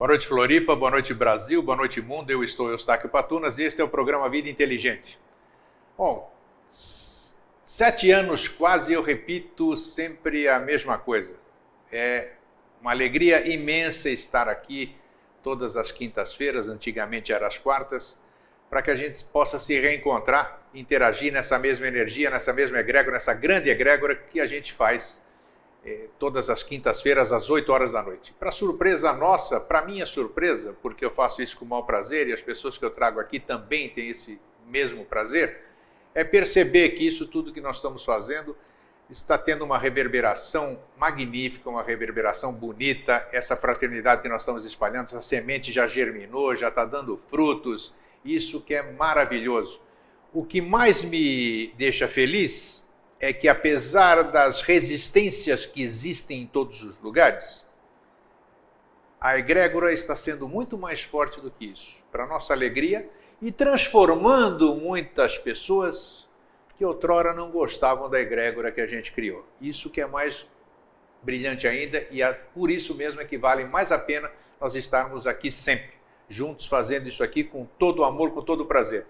Boa noite, Floripa, boa noite, Brasil, boa noite, mundo. Eu estou Eustáquio Patunas e este é o programa Vida Inteligente. Bom, 7 anos quase eu repito sempre a mesma coisa. É uma alegria imensa estar aqui todas as quintas-feiras, antigamente era às quartas, para que a gente possa se reencontrar, interagir nessa mesma energia, nessa mesma egrégora, nessa grande egrégora que a gente faz todas as quintas-feiras às 8 horas da noite. Para surpresa nossa, para minha surpresa, porque eu faço isso com o maior prazer e as pessoas que eu trago aqui também têm esse mesmo prazer, é perceber que isso tudo que nós estamos fazendo está tendo uma reverberação magnífica, uma reverberação bonita, essa fraternidade que nós estamos espalhando, essa semente já germinou, já está dando frutos, isso que é maravilhoso. O que mais me deixa feliz é que, apesar das resistências que existem em todos os lugares, a egrégora está sendo muito mais forte do que isso, para nossa alegria, e transformando muitas pessoas que outrora não gostavam da egrégora que a gente criou. Isso que é mais brilhante ainda, e por isso mesmo é que vale mais a pena nós estarmos aqui sempre, juntos, fazendo isso aqui com todo o amor, com todo o prazer.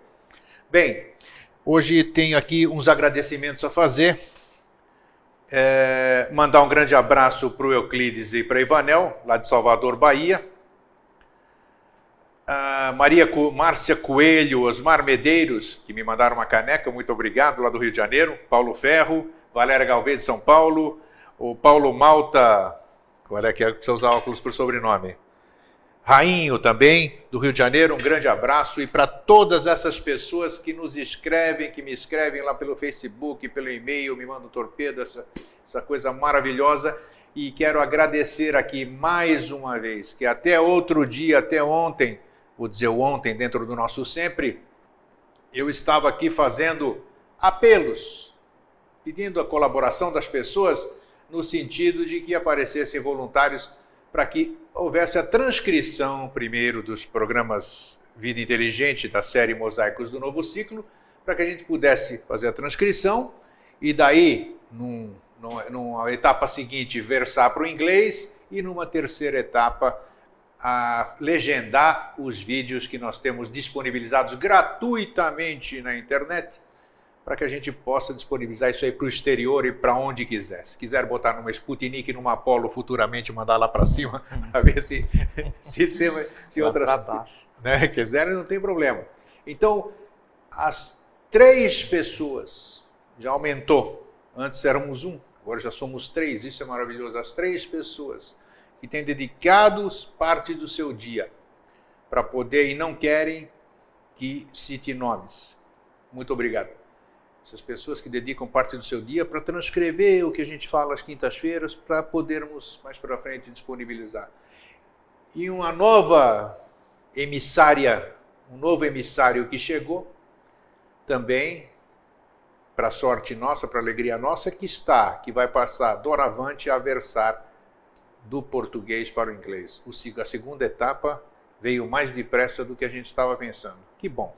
Bem, hoje tenho aqui uns agradecimentos a fazer. Mandar um grande abraço para o Euclides e para a Ivanel, lá de Salvador, Bahia. Márcia Coelho, Osmar Medeiros, que me mandaram uma caneca, muito obrigado, lá do Rio de Janeiro. Paulo Ferro, Valéria Galvez de São Paulo. O Paulo Malta, qual é que é? Precisa usar óculos por sobrenome. Rainho também, do Rio de Janeiro, um grande abraço. E para todas essas pessoas que nos escrevem, que me escrevem lá pelo Facebook, pelo e-mail, me mandam torpedo, essa coisa maravilhosa. E quero agradecer aqui mais uma vez, que até outro dia, até ontem, vou dizer ontem, dentro do nosso sempre, eu estava aqui fazendo apelos, pedindo a colaboração das pessoas, no sentido de que aparecessem voluntários para que houvesse a transcrição, primeiro, dos programas Vida Inteligente, da série Mosaicos do Novo Ciclo, para que a gente pudesse fazer a transcrição e daí, numa etapa seguinte, versar para o inglês e numa terceira etapa, a legendar os vídeos que nós temos disponibilizados gratuitamente na internet, para que a gente possa disponibilizar isso aí para o exterior e para onde quiser. Se quiser botar numa Sputnik, numa Apollo, futuramente mandar lá para cima, para ver se outras quiserem, não tem problema. Então, as 3 pessoas, já aumentou, antes éramos 1, agora já somos 3, isso é maravilhoso, as 3 pessoas que têm dedicado parte do seu dia para poder, e não querem que cite nomes. Muito obrigado. Essas pessoas que dedicam parte do seu dia para transcrever o que a gente fala às quintas-feiras, para podermos mais para frente disponibilizar. E uma nova emissária, um novo emissário que chegou, também, para sorte nossa, para alegria nossa, que vai passar doravante a versar do português para o inglês. A segunda etapa veio mais depressa do que a gente estava pensando. Que bom.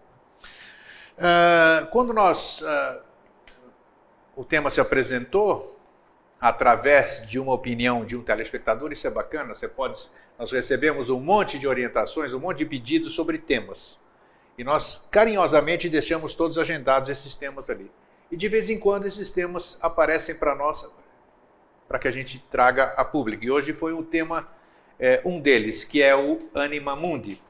Quando o tema se apresentou através de uma opinião de um telespectador, isso é bacana, nós recebemos um monte de orientações, um monte de pedidos sobre temas. E nós carinhosamente deixamos todos agendados esses temas ali. E de vez em quando esses temas aparecem para nós, para que a gente traga a público. E hoje foi um tema, um deles, que é o Anima Mundi.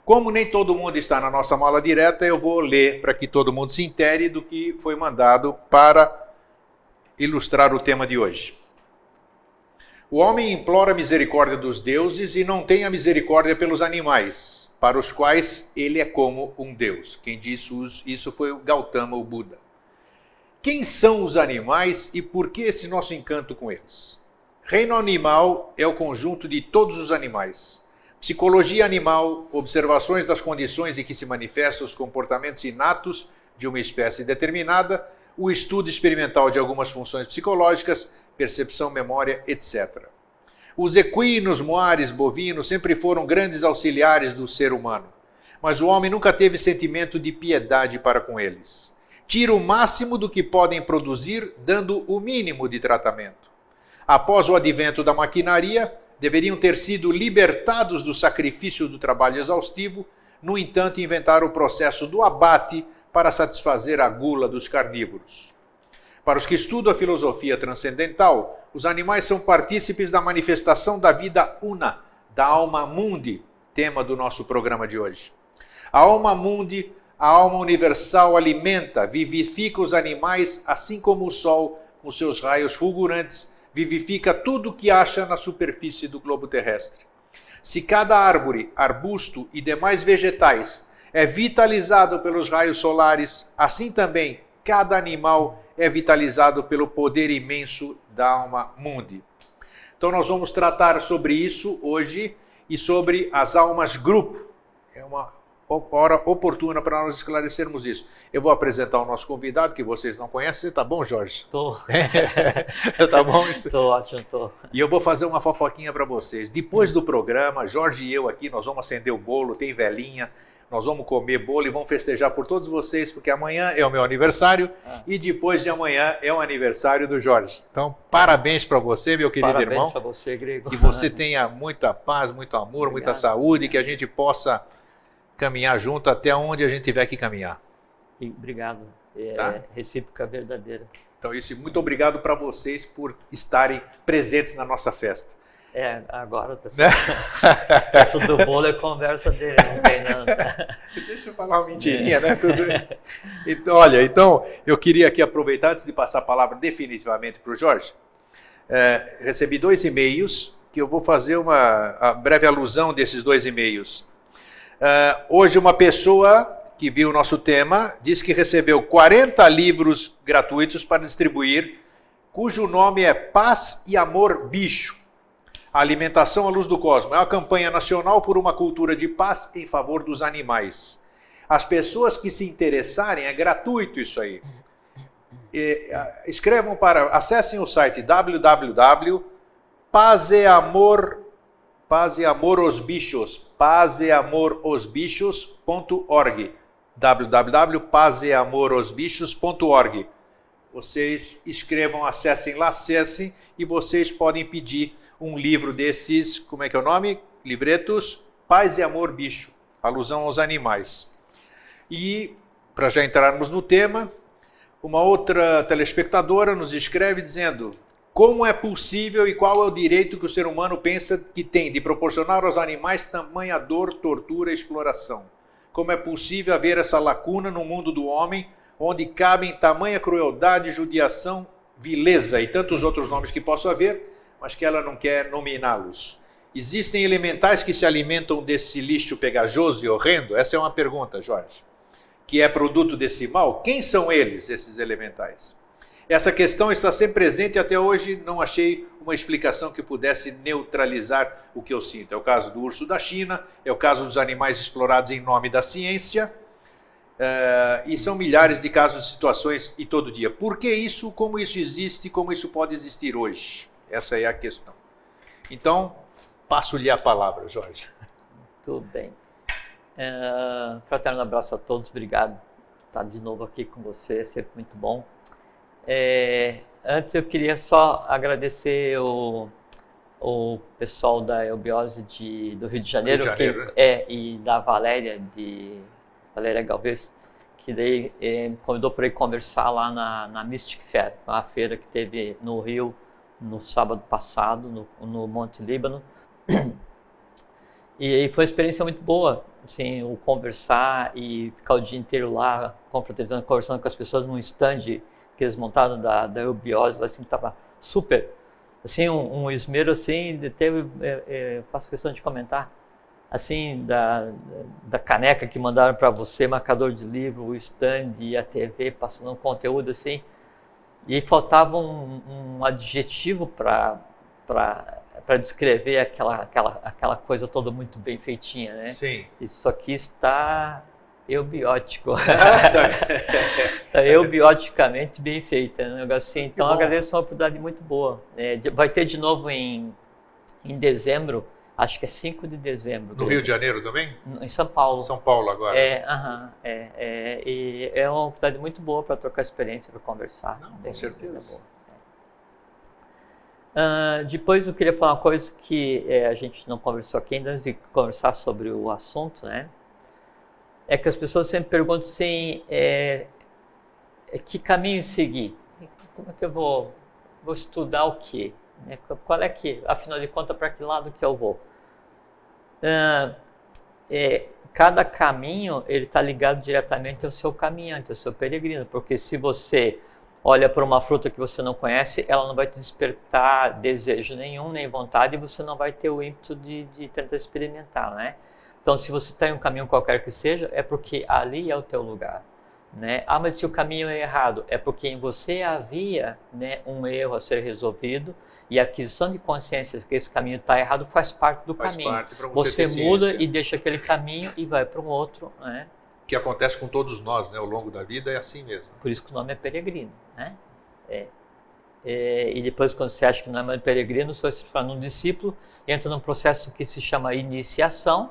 Como nem todo mundo está na nossa mala direta, eu vou ler para que todo mundo se intere do que foi mandado para ilustrar o tema de hoje. O homem implora a misericórdia dos deuses e não tem a misericórdia pelos animais, para os quais ele é como um deus. Quem disse isso foi o Gautama, o Buda. Quem são os animais e por que esse nosso encanto com eles? Reino animal é o conjunto de todos os animais. Psicologia animal, observações das condições em que se manifestam os comportamentos inatos de uma espécie determinada, o estudo experimental de algumas funções psicológicas, percepção, memória, etc. Os equinos, moares, bovinos sempre foram grandes auxiliares do ser humano, mas o homem nunca teve sentimento de piedade para com eles. Tira o máximo do que podem produzir, dando o mínimo de tratamento. Após o advento da maquinaria, deveriam ter sido libertados do sacrifício do trabalho exaustivo, no entanto, inventaram o processo do abate para satisfazer a gula dos carnívoros. Para os que estudam a filosofia transcendental, os animais são partícipes da manifestação da vida una, da alma mundi, tema do nosso programa de hoje. A alma mundi, a alma universal, alimenta, vivifica os animais, assim como o sol, com seus raios fulgurantes, vivifica tudo o que acha na superfície do globo terrestre. Se cada árvore, arbusto e demais vegetais é vitalizado pelos raios solares, assim também cada animal é vitalizado pelo poder imenso da alma mundi. Então nós vamos tratar sobre isso hoje e sobre as almas grupo. É uma hora oportuna para nós esclarecermos isso. Eu vou apresentar o nosso convidado, que vocês não conhecem. Tá bom, Jorge? Tô. Tá bom? Isso? Tô ótimo, tô. E eu vou fazer uma fofoquinha para vocês. Depois do programa, Jorge e eu aqui, nós vamos acender o bolo, tem velinha, nós vamos comer bolo e vamos festejar por todos vocês, porque amanhã é o meu aniversário e depois de amanhã é o aniversário do Jorge. Então, parabéns para você, meu querido irmão. Parabéns para você, Grego. Que você tenha muita paz, muito amor, muita saúde, que a gente possa caminhar junto até onde a gente tiver que caminhar. Obrigado. Tá? Recíproca verdadeira. Então, isso, muito obrigado para vocês por estarem presentes na nossa festa. Agora isso do bolo é conversa dele, não tem nada. Deixa eu falar uma mentirinha, né? Então, olha, então eu queria aqui aproveitar, antes de passar a palavra definitivamente para o Jorge, recebi 2 e-mails, que eu vou fazer uma breve alusão desses 2 e-mails. Hoje uma pessoa que viu o nosso tema disse que recebeu 40 livros gratuitos para distribuir, cujo nome é Paz e Amor Bicho. A alimentação à luz do cosmos é uma campanha nacional por uma cultura de paz em favor dos animais. As pessoas que se interessarem, é gratuito isso aí. Acessem o site www.pazeamorosbichos.org www.pazeamorosbichos.org. Vocês escrevam, acessem lá, acessem e vocês podem pedir um livro desses, como é que é o nome? Livretos Paz e Amor Bicho, alusão aos animais. E, para já entrarmos no tema, uma outra telespectadora nos escreve dizendo: como é possível e qual é o direito que o ser humano pensa que tem de proporcionar aos animais tamanha dor, tortura e exploração? Como é possível haver essa lacuna no mundo do homem, onde cabem tamanha crueldade, judiação, vileza e tantos outros nomes que possa haver, mas que ela não quer nominá-los? Existem elementais que se alimentam desse lixo pegajoso e horrendo? Essa é uma pergunta, Jorge. Que é produto desse mal? Quem são eles, esses elementais? Essa questão está sempre presente e até hoje não achei uma explicação que pudesse neutralizar o que eu sinto. É o caso do urso da China, é o caso dos animais explorados em nome da ciência, e são milhares de casos e situações e todo dia. Por que isso? Como isso existe? Como isso pode existir hoje? Essa é a questão. Então, passo-lhe a palavra, Jorge. Tudo bem. Fraterno abraço a todos, obrigado por estar de novo aqui com você, é sempre muito bom. Antes eu queria só agradecer o pessoal da Eubiose do Rio de Janeiro, e da Valéria Galvez, que daí me convidou para ir conversar lá na Mystic Fair, uma feira que teve no Rio no sábado passado, no Monte Líbano. E foi uma experiência muito boa, assim, o conversar e ficar o dia inteiro lá, confraternizando, conversando com as pessoas num stand que eles montaram da Eubiose, assim, estava super, assim, um esmero, assim, faço questão de comentar, assim, da caneca que mandaram para você, marcador de livro, o stand e a TV passando um conteúdo, assim, e faltava um adjetivo para descrever aquela coisa toda muito bem feitinha, né? Sim. Isso aqui está eubiótico. Está eubioticamente bem feita, né? Negócio assim. Então, agradeço, uma oportunidade muito boa. Vai ter de novo em dezembro, acho que é 5 de dezembro. No Rio de Janeiro também? Em São Paulo. São Paulo agora. E é uma oportunidade muito boa para trocar experiência, para conversar. Não, com certeza. Depois eu queria falar uma coisa que a gente não conversou aqui ainda, antes de conversar sobre o assunto, né? É que as pessoas sempre perguntam assim, que caminho seguir? Como é que eu vou estudar o quê? Né? Qual é que, afinal de contas, para que lado que eu vou? Cada caminho ele está ligado diretamente ao seu caminhante, ao seu peregrino, porque se você olha para uma fruta que você não conhece, ela não vai te despertar desejo nenhum, nem vontade, e você não vai ter o ímpeto de tentar experimentar, né? Então, se você está em um caminho qualquer que seja, é porque ali é o teu lugar, né? Mas se o caminho é errado, é porque em você havia, né, um erro a ser resolvido, e a aquisição de consciência que esse caminho está errado faz parte do caminho. Parte para você muda e deixa aquele caminho e vai para um outro, né? Que acontece com todos nós, né? Ao longo da vida é assim mesmo. Por isso que o nome é peregrino, né? E depois, quando você acha que não é mais peregrino, você se torna um discípulo, entra num processo que se chama iniciação,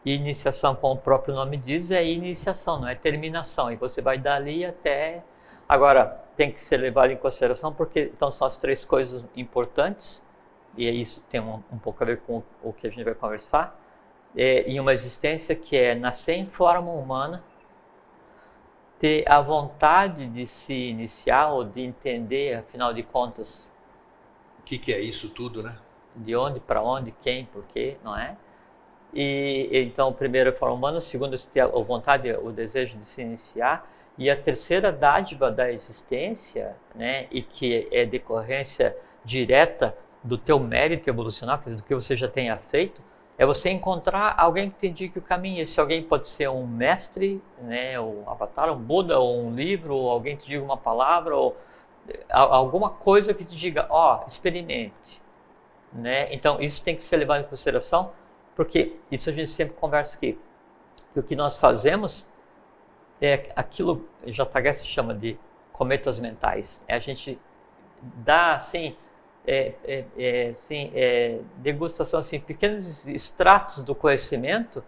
e iniciação, como o próprio nome diz, é iniciação, não é terminação, e você vai dali até... Agora, tem que ser levado em consideração, porque então são as três coisas importantes, e isso tem um pouco a ver com o que a gente vai conversar, em uma existência que é nascer em forma humana, ter a vontade de se iniciar ou de entender, afinal de contas, o que é isso tudo, né? De onde, para onde, quem, por quê, não é? E então, primeiro, a forma humana, segundo, ter a vontade, o desejo de se iniciar, e a terceira dádiva da existência, né, e que é decorrência direta do teu mérito evolucional, quer dizer, do que você já tenha feito, é você encontrar alguém que te indique o caminho. Esse alguém pode ser um mestre, né, um avatar, um Buda, ou um livro, ou alguém que te diga uma palavra, ou alguma coisa que te diga, experimente. Né? Então, isso tem que ser levado em consideração, porque isso a gente sempre conversa aqui, que o que nós fazemos é aquilo, J. Guest chama de cometas mentais. A gente dá, assim, degustação, assim, pequenos extratos do conhecimento,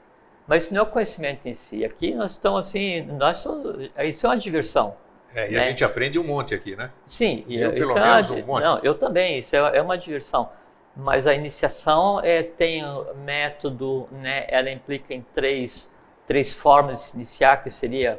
mas isso não é o conhecimento em si. Aqui nós estamos, assim, isso é uma diversão. E né? A gente aprende um monte aqui, né? Sim. Eu, pelo menos, um monte. Não, eu também, isso é uma diversão. Mas a iniciação tem um método, né? Ela implica em três formas de se iniciar, que seria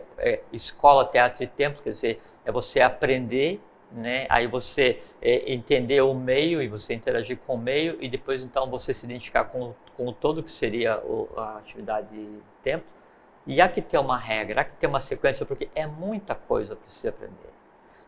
escola, teatro e templo, quer dizer, é você aprender, né? Aí você entender o meio e você interagir com o meio, e depois então você se identificar com o todo, que seria a atividade de templo. E há que ter uma regra, há que ter uma sequência, porque é muita coisa para se aprender,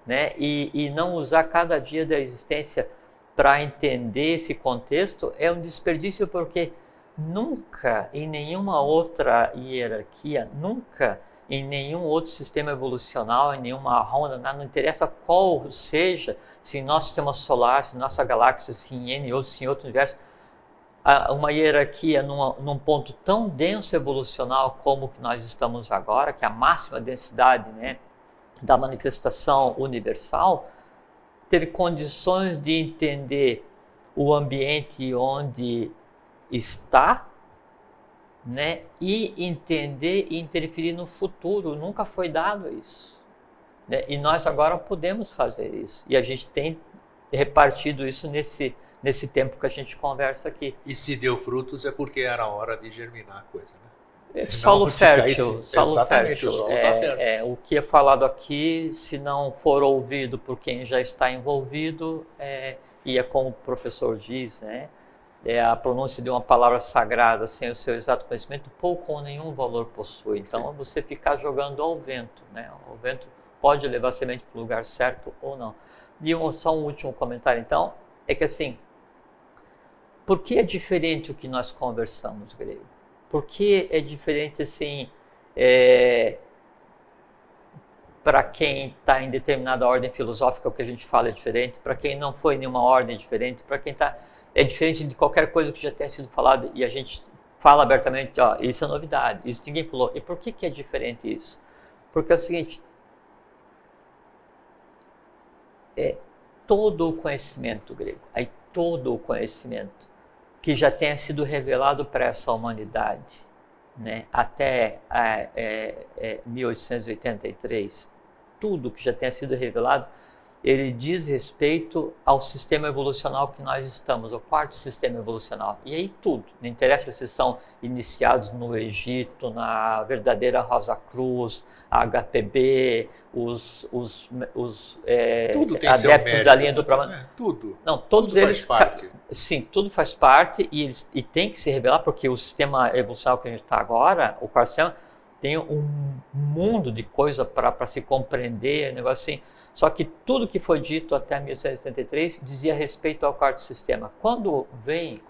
né? E não usar cada dia da existência para entender esse contexto é um desperdício, porque nunca em nenhuma outra hierarquia, nunca em nenhum outro sistema evolucional, em nenhuma ronda, não interessa qual seja, se em nosso sistema solar, se em nossa galáxia, se em N outros, se em outro universo, uma hierarquia num ponto tão denso evolucional como que nós estamos agora, que é a máxima densidade, né, da manifestação universal, teve condições de entender o ambiente onde está, né, e entender e interferir no futuro. Nunca foi dado isso, né? E nós agora podemos fazer isso. E a gente tem repartido isso nesse tempo que a gente conversa aqui. E se deu frutos é porque era a hora de germinar a coisa, né? Solo fértil. Exatamente, o solo está fértil. O que é falado aqui, se não for ouvido por quem já está envolvido, e é como o professor diz, né? A pronúncia de uma palavra sagrada sem o seu exato conhecimento, pouco ou nenhum valor possui. Então, você ficar jogando ao vento, né? O vento pode levar a semente para o lugar certo ou não. E só um último comentário, então, é que assim, por que é diferente o que nós conversamos, Grego? Por que é diferente, assim, para quem está em determinada ordem filosófica, o que a gente fala é diferente, para quem não foi em nenhuma ordem é diferente, para quem está... É diferente de qualquer coisa que já tenha sido falado, e a gente fala abertamente, isso é novidade, isso ninguém falou. E por que é diferente isso? Porque é o seguinte, todo o conhecimento, Grego, todo o conhecimento que já tenha sido revelado para essa humanidade, né, até 1883, tudo que já tenha sido revelado, ele diz respeito ao sistema evolucional que nós estamos, o quarto sistema evolucional. E aí tudo, não interessa se são iniciados no Egito, na verdadeira Rosa Cruz, a HPB, tudo tem adeptos seu mérito, da linha do Brahma. Tudo. Não, todos tudo eles faz parte. Sim, tudo faz parte e tem que se revelar, porque o sistema evolucional que a gente está agora, o quarto sistema, tem um mundo de coisa para se compreender, negócio assim. Só que tudo que foi dito até 1883 dizia respeito ao quarto sistema. Quando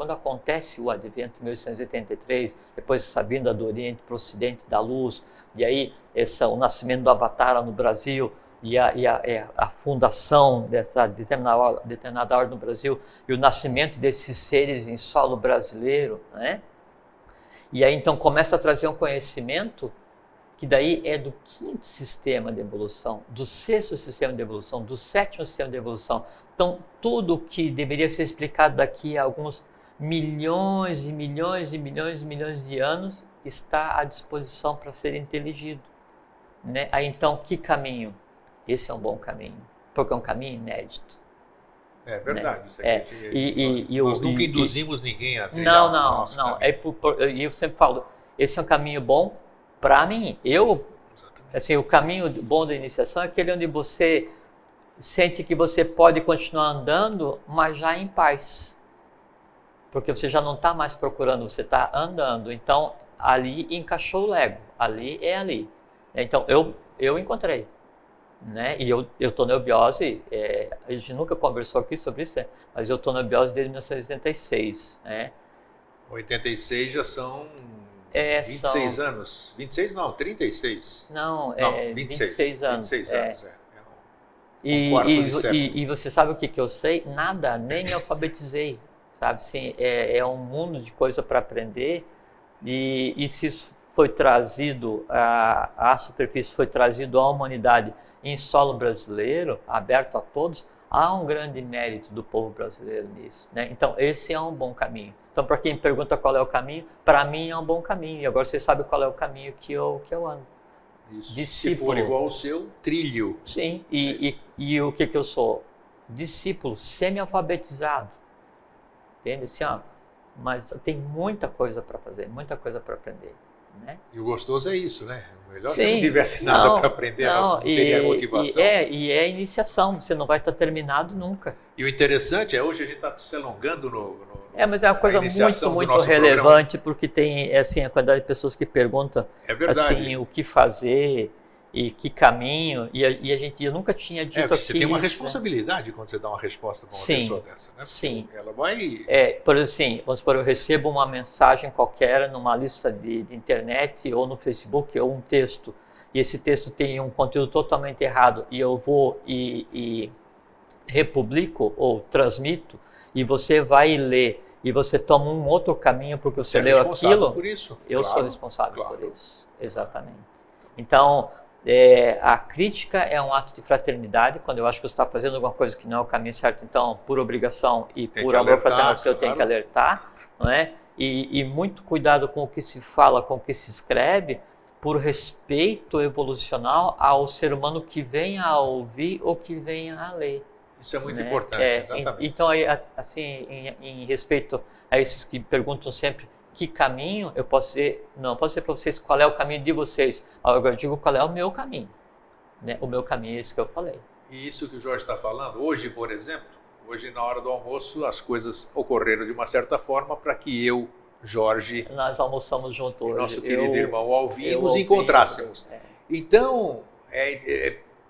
acontece o advento em 1883, depois essa vinda do Oriente para o Ocidente da luz, e aí o nascimento do Avatar no Brasil, e a fundação dessa determinada ordem no Brasil, e o nascimento desses seres em solo brasileiro, né? E aí então começa a trazer um conhecimento que daí é do quinto sistema de evolução, do sexto sistema de evolução, do sétimo sistema de evolução. Então, tudo que deveria ser explicado daqui a alguns milhões e milhões e milhões e milhões de anos está à disposição para ser inteligido, né? Aí, então, que caminho? Esse é um bom caminho, porque é um caminho inédito. É verdade, né? Isso aqui. Nós nunca induzimos ninguém a trilhar o nosso caminho. Eu sempre falo, esse é um caminho bom para mim. Assim, o caminho bom da iniciação é aquele onde você sente que você pode continuar andando, mas já em paz. Porque você já não está mais procurando, você está andando. Então, ali encaixou o Lego. Ali é ali. Então, eu encontrei. Né? E eu estou na eubiose, a gente nunca conversou aqui sobre isso, mas eu estou na eubiose desde 1986. Né? 86 já são 26 anos. 26 não, 36. Não, 26 anos. 26 anos, E você sabe o que eu sei? Nada, nem me alfabetizei. Sabe? Assim, é um mundo de coisa para aprender. E se isso foi trazido à superfície, foi trazido à humanidade em solo brasileiro, aberto a todos, há um grande mérito do povo brasileiro nisso. Né? Então, esse é um bom caminho. Então, para quem pergunta qual é o caminho, para mim é um bom caminho. E agora você sabe qual é o caminho que eu ando. Isso. Discípulo. Se for igual ao seu, trilho. Sim, e o que eu sou? Discípulo semi-alfabetizado. Entende? Assim, mas tem muita coisa para fazer, muita coisa para aprender. Né? E o gostoso é isso, né? Melhor se não tivesse nada para aprender, nós não teria motivação. E é iniciação, você não vai estar terminado nunca. E o interessante é hoje a gente está se alongando mas é uma coisa muito relevante, programa. Porque tem assim, a quantidade de pessoas que perguntam assim, o que fazer e que caminho, e eu nunca tinha dito aqui. Você tem uma responsabilidade, né? Quando você dá uma resposta para uma pessoa dessa, né? Sim. Ela vai... por exemplo, assim, vamos supor, eu recebo uma mensagem qualquer numa lista de internet, ou no Facebook, ou um texto, e esse texto tem um conteúdo totalmente errado, e eu vou e republico, ou transmito, e você vai ler, e você toma um outro caminho porque você leu aquilo. Por isso. Eu sou responsável por isso, exatamente. Então, a crítica é um ato de fraternidade, quando eu acho que você está fazendo alguma coisa que não é o caminho certo, então, por obrigação e por amor fraternal, eu tenho que alertar, não é? E muito cuidado com o que se fala, com o que se escreve, por respeito evolucional ao ser humano que venha a ouvir ou que venha a ler. Isso é muito importante, exatamente. Então, assim, em respeito a esses que perguntam sempre que caminho, eu posso dizer, não posso dizer para vocês qual é o caminho de vocês, agora eu digo qual é o meu caminho. Né? O meu caminho é esse que eu falei. E isso que o Jorge está falando, hoje, por exemplo, hoje na hora do almoço as coisas ocorreram de uma certa forma para que eu, Jorge... Nós almoçamos junto hoje. Nosso querido irmão Alvin, nos encontrássemos. Então,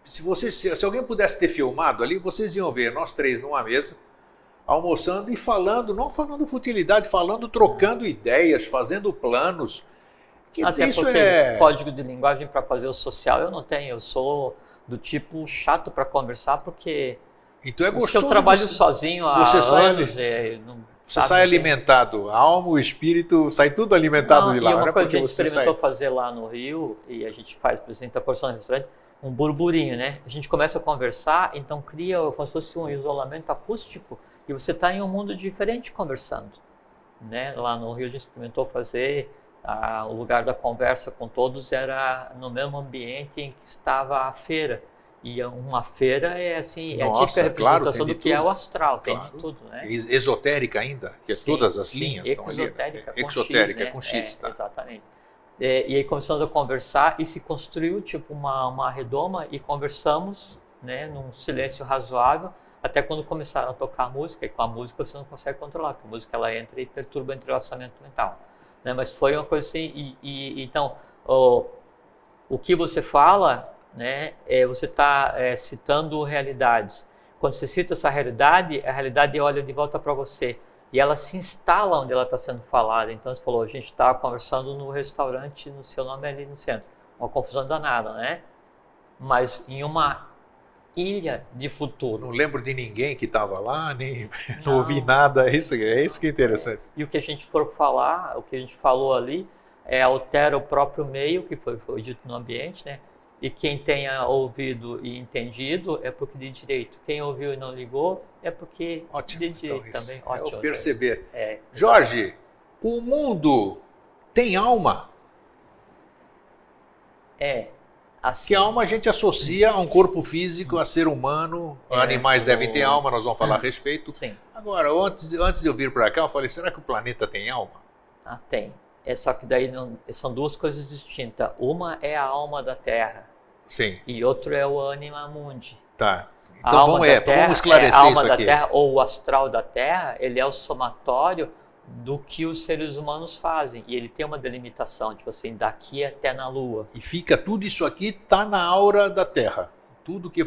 se alguém pudesse ter filmado ali, vocês iam ver nós três numa mesa, almoçando e falando, não falando futilidade, trocando ideias, fazendo planos. Até isso porque código de linguagem para fazer o social eu não tenho, eu sou do tipo chato para conversar, porque então é gostoso, eu trabalho sozinho há anos. Você sai alimentado, a alma, o espírito, sai tudo alimentado de lá. E uma coisa que a gente experimentou fazer lá no Rio, e a gente faz, por exemplo, a porção do restaurante, um burburinho, né? A gente começa a conversar, então cria como se fosse um isolamento acústico, e você está em um mundo diferente conversando. Né? Lá no Rio a gente experimentou fazer, o lugar da conversa com todos era no mesmo ambiente em que estava a feira. E uma feira é assim, é a Nossa, típica claro, representação tem do de que é tudo. o astral, tem Claro. de tudo, né? Esotérica ainda, que Sim, todas as sim, linhas estão ali. Né? exotérica, com Exotérica, X, né? com X, tá? Exatamente. E aí começamos a conversar e se construiu tipo uma redoma e conversamos, né, num silêncio razoável, até quando começaram a tocar a música, e com a música você não consegue controlar, porque a música ela entra e perturba o entrelaçamento mental. Né? Mas foi uma coisa assim, então, o que você fala, né, você está citando realidades. Quando você cita essa realidade, a realidade olha de volta para você. E ela se instala onde ela está sendo falada. Então você falou, a gente estava conversando no restaurante, no seu nome ali no centro. Uma confusão danada, né? Mas em uma ilha de futuro. Não lembro de ninguém que estava lá, nem não ouvi nada. É isso que é interessante. E o que a gente for falar, o que a gente falou ali, altera o próprio meio, que foi dito no ambiente, né? E quem tenha ouvido e entendido é porque de direito. Quem ouviu e não ligou é porque ótimo, de direito então, também. É ótimo. o perceber. Jorge, o mundo tem alma? Assim, que a alma a gente associa a um corpo físico, a ser humano. Animais devem ter alma, nós vamos falar a respeito. Sim. Agora, antes de eu vir para cá, eu falei, será que o planeta tem alma? Tem. Só que daí são duas coisas distintas. Uma é a alma da Terra. Sim. E outro é o anima mundi. Tá. Então vamos esclarecer a alma isso da aqui. Terra, ou o astral da Terra, ele é o somatório do que os seres humanos fazem. E ele tem uma delimitação, tipo assim, daqui até na Lua. E fica tudo isso aqui, tá na aura da Terra. Tudo que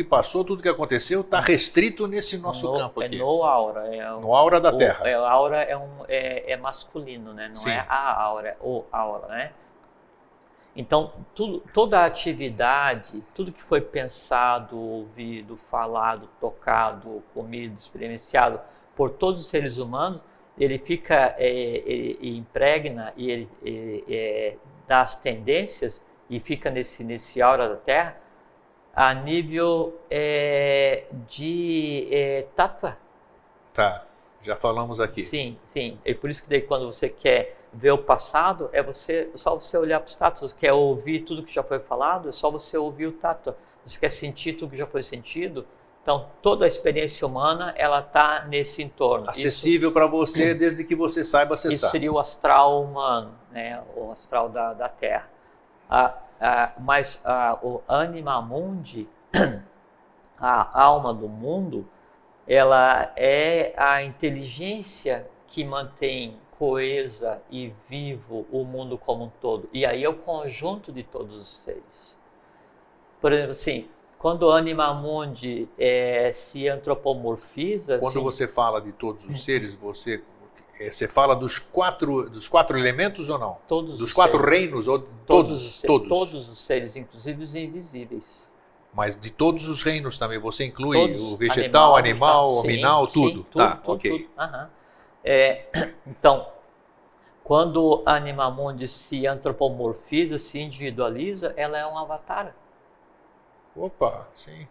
passou, tudo que aconteceu, está restrito nesse nosso campo aqui. No aura. No aura da Terra. A aura é masculino, né? Não Sim. é a aura, é o aura, né? Então, toda a atividade, tudo que foi pensado, ouvido, falado, tocado, comido, experienciado por todos os seres humanos, ele fica, ele impregna e ele dá as tendências e fica nesse aura da Terra a nível de tattva. Tá, já falamos aqui. Sim, sim. É por isso que daí quando você quer ver o passado, só você olhar para os tatos. Quer ouvir tudo que já foi falado, é só você ouvir o tato. Você quer sentir tudo que já foi sentido. Então, toda a experiência humana, ela está nesse entorno. Acessível para você, desde que você saiba acessar. Isso seria o astral humano, né? O astral da Terra. Mas o anima mundi, a alma do mundo, ela é a inteligência que mantém coesa e vivo o mundo como um todo. E aí é o conjunto de todos os seres. Por exemplo, assim, quando o anima mundi se antropomorfiza... Quando você fala de todos os seres, você fala dos quatro elementos ou não? Todos dos os quatro seres. reinos? Ou Todos os seres, inclusive os invisíveis. Mas de todos os reinos também, você inclui todos, o vegetal, animal, hominal, sim, tudo? Sim, tá, tudo, ok. Tudo. Então, quando a anima mundi se antropomorfiza, se individualiza, ela é um avatar. Opa, sim.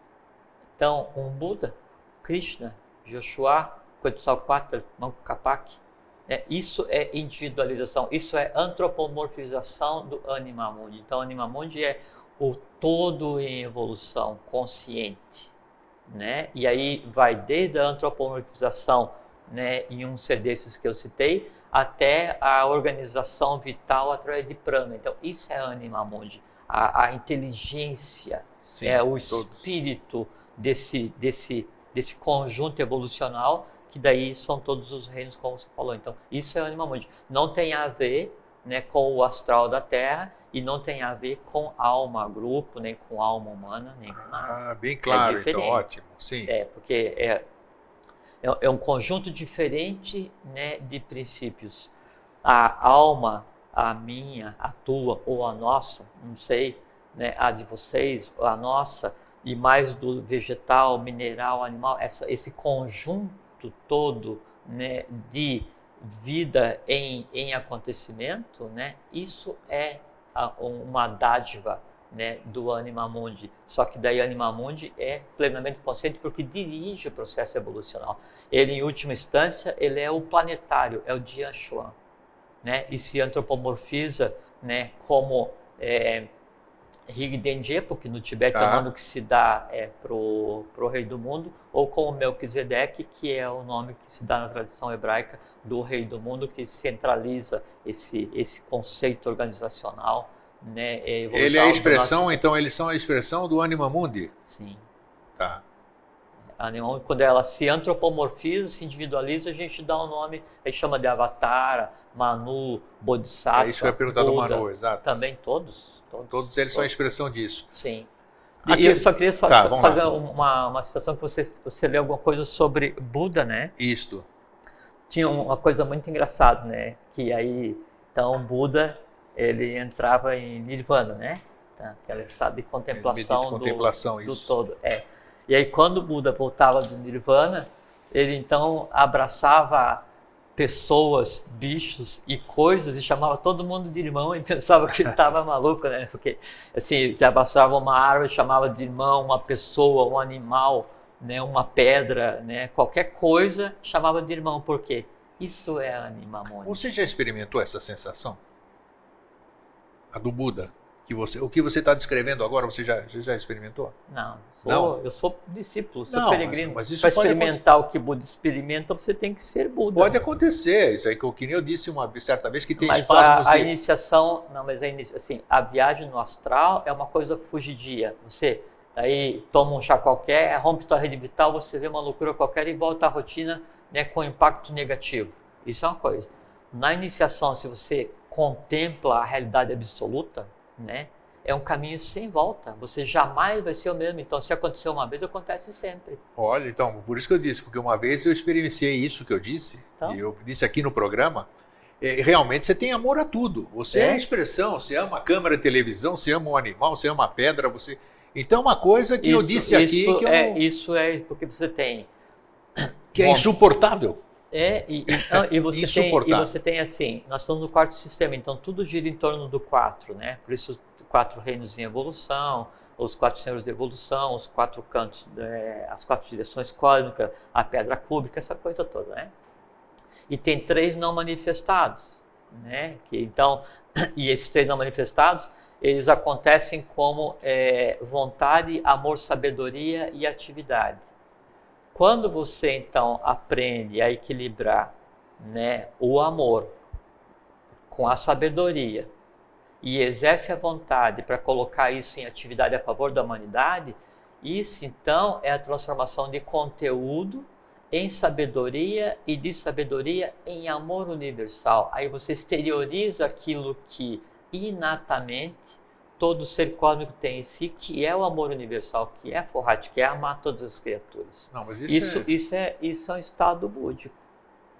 Então, um Buda, Krishna, Joshua, Quetzalcoatl, Manco Capac, isso é individualização, isso é antropomorfização do anima mundi. Então, o anima mundi é o todo em evolução consciente, né? E aí vai desde a antropomorfização, né, em um ser desses que eu citei, até a organização vital através de prana. Então, isso é anima mundi. A inteligência, sim, o espírito desse conjunto evolucional, que daí são todos os reinos, como você falou. Então, isso é anima mundi. Não tem a ver, né, com o astral da Terra e não tem a ver com alma grupo, nem com alma humana, nem com nada. Bem claro, então, ótimo. Sim. Porque é um conjunto diferente, né, de princípios. A alma, a minha, a tua ou a nossa, não sei, né, a de vocês, a nossa, e mais do vegetal, mineral, animal, esse conjunto todo, né, de vida em acontecimento, né, isso é uma dádiva, né, do anima mundi. Só que daí anima mundi é plenamente consciente porque dirige o processo evolucional. Ele, em última instância, ele é o planetário, é o Jian Shuan, né, e se antropomorfiza, né, como Rigdenje, porque no Tibete é Tá. o nome que se dá pro rei do mundo, ou como Melquisedeque, que é o nome que se dá na tradição hebraica do rei do mundo, que centraliza esse conceito organizacional, né, Ele é a evolucional do expressão, nosso... então eles são a expressão do Anima Mundi. Sim. Tá. Animal, quando ela se antropomorfiza, se individualiza, a gente dá o nome, aí chama de Avatar, Manu, Bodhisattva, É isso que eu ia perguntar do Buda, Manu, exato. também todos. Todos eles são a expressão disso. Sim. Aqui... E eu só queria Tá, fazer uma citação que você leu alguma coisa sobre Buda, né? Isto. Tinha uma coisa muito engraçada, né? Que aí, então, Buda, ele entrava em Nirvana, né? Tá? Aquele estado de contemplação, do todo. E aí, quando o Buda voltava do Nirvana, ele então abraçava pessoas, bichos e coisas e chamava todo mundo de irmão e pensava que ele estava maluco, né? Porque, assim, se abraçava uma árvore, chamava de irmão, uma pessoa, um animal, né? Uma pedra, né? Qualquer coisa chamava de irmão. Por quê? Isso é Animamon. Você já experimentou essa sensação? A do Buda? O que você está descrevendo agora, você já experimentou? Não, eu sou discípulo, sou peregrino. Mas isso para experimentar o que Buda experimenta, você tem que ser Buda. Pode acontecer, isso aí que eu disse uma certa vez, que tem mas espasmos a iniciação, assim, a viagem no astral é uma coisa fugidia. Você aí toma um chá qualquer, rompe tua rede vital, você vê uma loucura qualquer e volta à rotina, né, com impacto negativo. Isso é uma coisa. Na iniciação, se você contempla a realidade absoluta, né, é um caminho sem volta. Você jamais vai ser o mesmo. Então, se aconteceu uma vez, acontece sempre. Olha, então, por isso que eu disse, porque uma vez eu experienciei isso que eu disse, e eu disse aqui no programa, realmente você tem amor a tudo. Você é a expressão, você ama a câmera de televisão, você ama um animal, você ama a pedra, você... Então, uma coisa que eu disse aqui... Isso é porque você tem... Que é insuportável. E você tem assim, nós estamos no quarto sistema, então tudo gira em torno do 4, né? Por isso, 4 reinos em evolução, os 4 senhores de evolução, os 4 cantos, as 4 direções cósmicas, a pedra cúbica, essa coisa toda, né? E tem 3 não manifestados, né? E esses 3 não manifestados, eles acontecem como vontade, amor, sabedoria e atividade. Quando você, então, aprende a equilibrar, né, o amor com a sabedoria e exerce a vontade para colocar isso em atividade a favor da humanidade, isso, então, é a transformação de conteúdo em sabedoria e de sabedoria em amor universal. Aí você exterioriza aquilo que, inatamente, todo ser cósmico tem em si, que é o amor universal, que é Forrat, que é amar todas as criaturas. Não, mas isso é um estado búdico.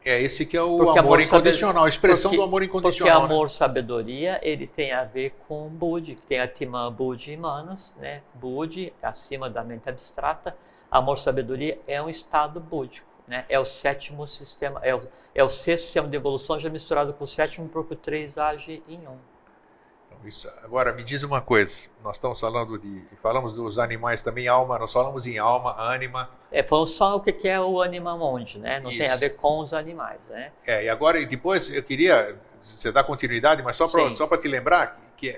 É esse que é o amor incondicional, a expressão do amor incondicional. Porque amor, sabedoria, ele tem a ver com Budi, que tem Atman, Budi e Manas, né? Budi, acima da mente abstrata. Amor, sabedoria é um estado búdico, né? É o 7º sistema, é o 6º sistema de evolução já misturado com o 7º, porque o 3 age em 1. Isso. Agora, me diz uma coisa, nós estamos falamos dos animais também, alma, nós falamos em alma, ânima. Falamos só o que é o Animamundi, né? Não tem a ver com os animais, né? E agora, depois, eu queria, você dá continuidade, mas só para te lembrar que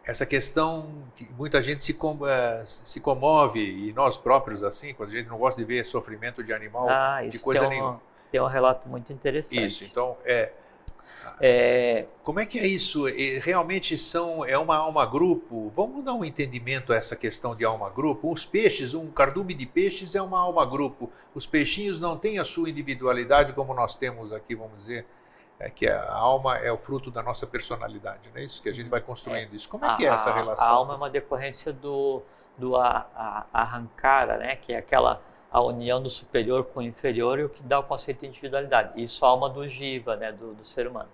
essa questão que muita gente se comove, e nós próprios assim, quando a gente não gosta de ver sofrimento de animal, de coisa nenhuma. Tem um relato muito interessante. Isso, então, como é que é isso? Realmente é uma alma-grupo? Vamos dar um entendimento a essa questão de alma-grupo? Os peixes, um cardume de peixes é uma alma-grupo. Os peixinhos não têm a sua individualidade como nós temos aqui, vamos dizer, que a alma é o fruto da nossa personalidade, não é isso? Que a gente vai construindo isso. Como é que é essa relação? A alma é uma decorrência do arrancara, né? Que é a união do superior com o inferior e o que dá o conceito de individualidade. Isso é a alma do Jiva, né? Do ser humano.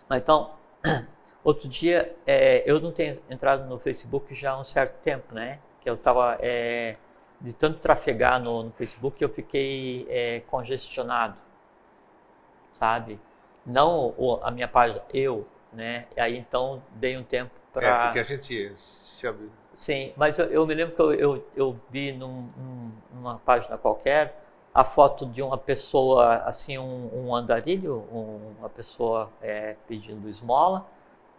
Mas então, outro dia, eu não tenho entrado no Facebook já há um certo tempo, né? Que eu estava, de tanto trafegar no Facebook, eu fiquei congestionado, sabe? Não a minha página, né? E aí então dei um tempo para... porque a gente se... Sim, mas eu me lembro que eu vi numa página qualquer a foto de uma pessoa, assim, um andarilho, uma pessoa pedindo esmola,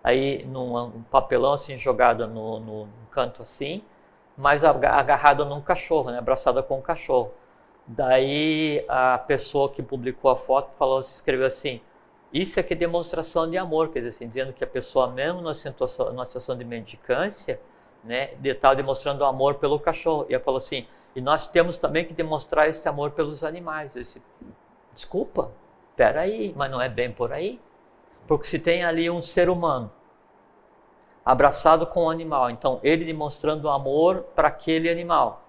aí num papelão assim, jogada no canto assim, mas agarrada num cachorro, né? Abraçada com um cachorro. Daí a pessoa que publicou a foto escreveu assim: isso aqui é demonstração de amor, quer dizer assim, dizendo que a pessoa mesmo numa situação de mendicância, né, estava demonstrando amor pelo cachorro. E ela falou assim: e nós temos também que demonstrar esse amor pelos animais. Eu disse: desculpa, peraí, mas não é bem por aí. Porque se tem ali um ser humano abraçado com um animal, então ele demonstrando amor para aquele animal,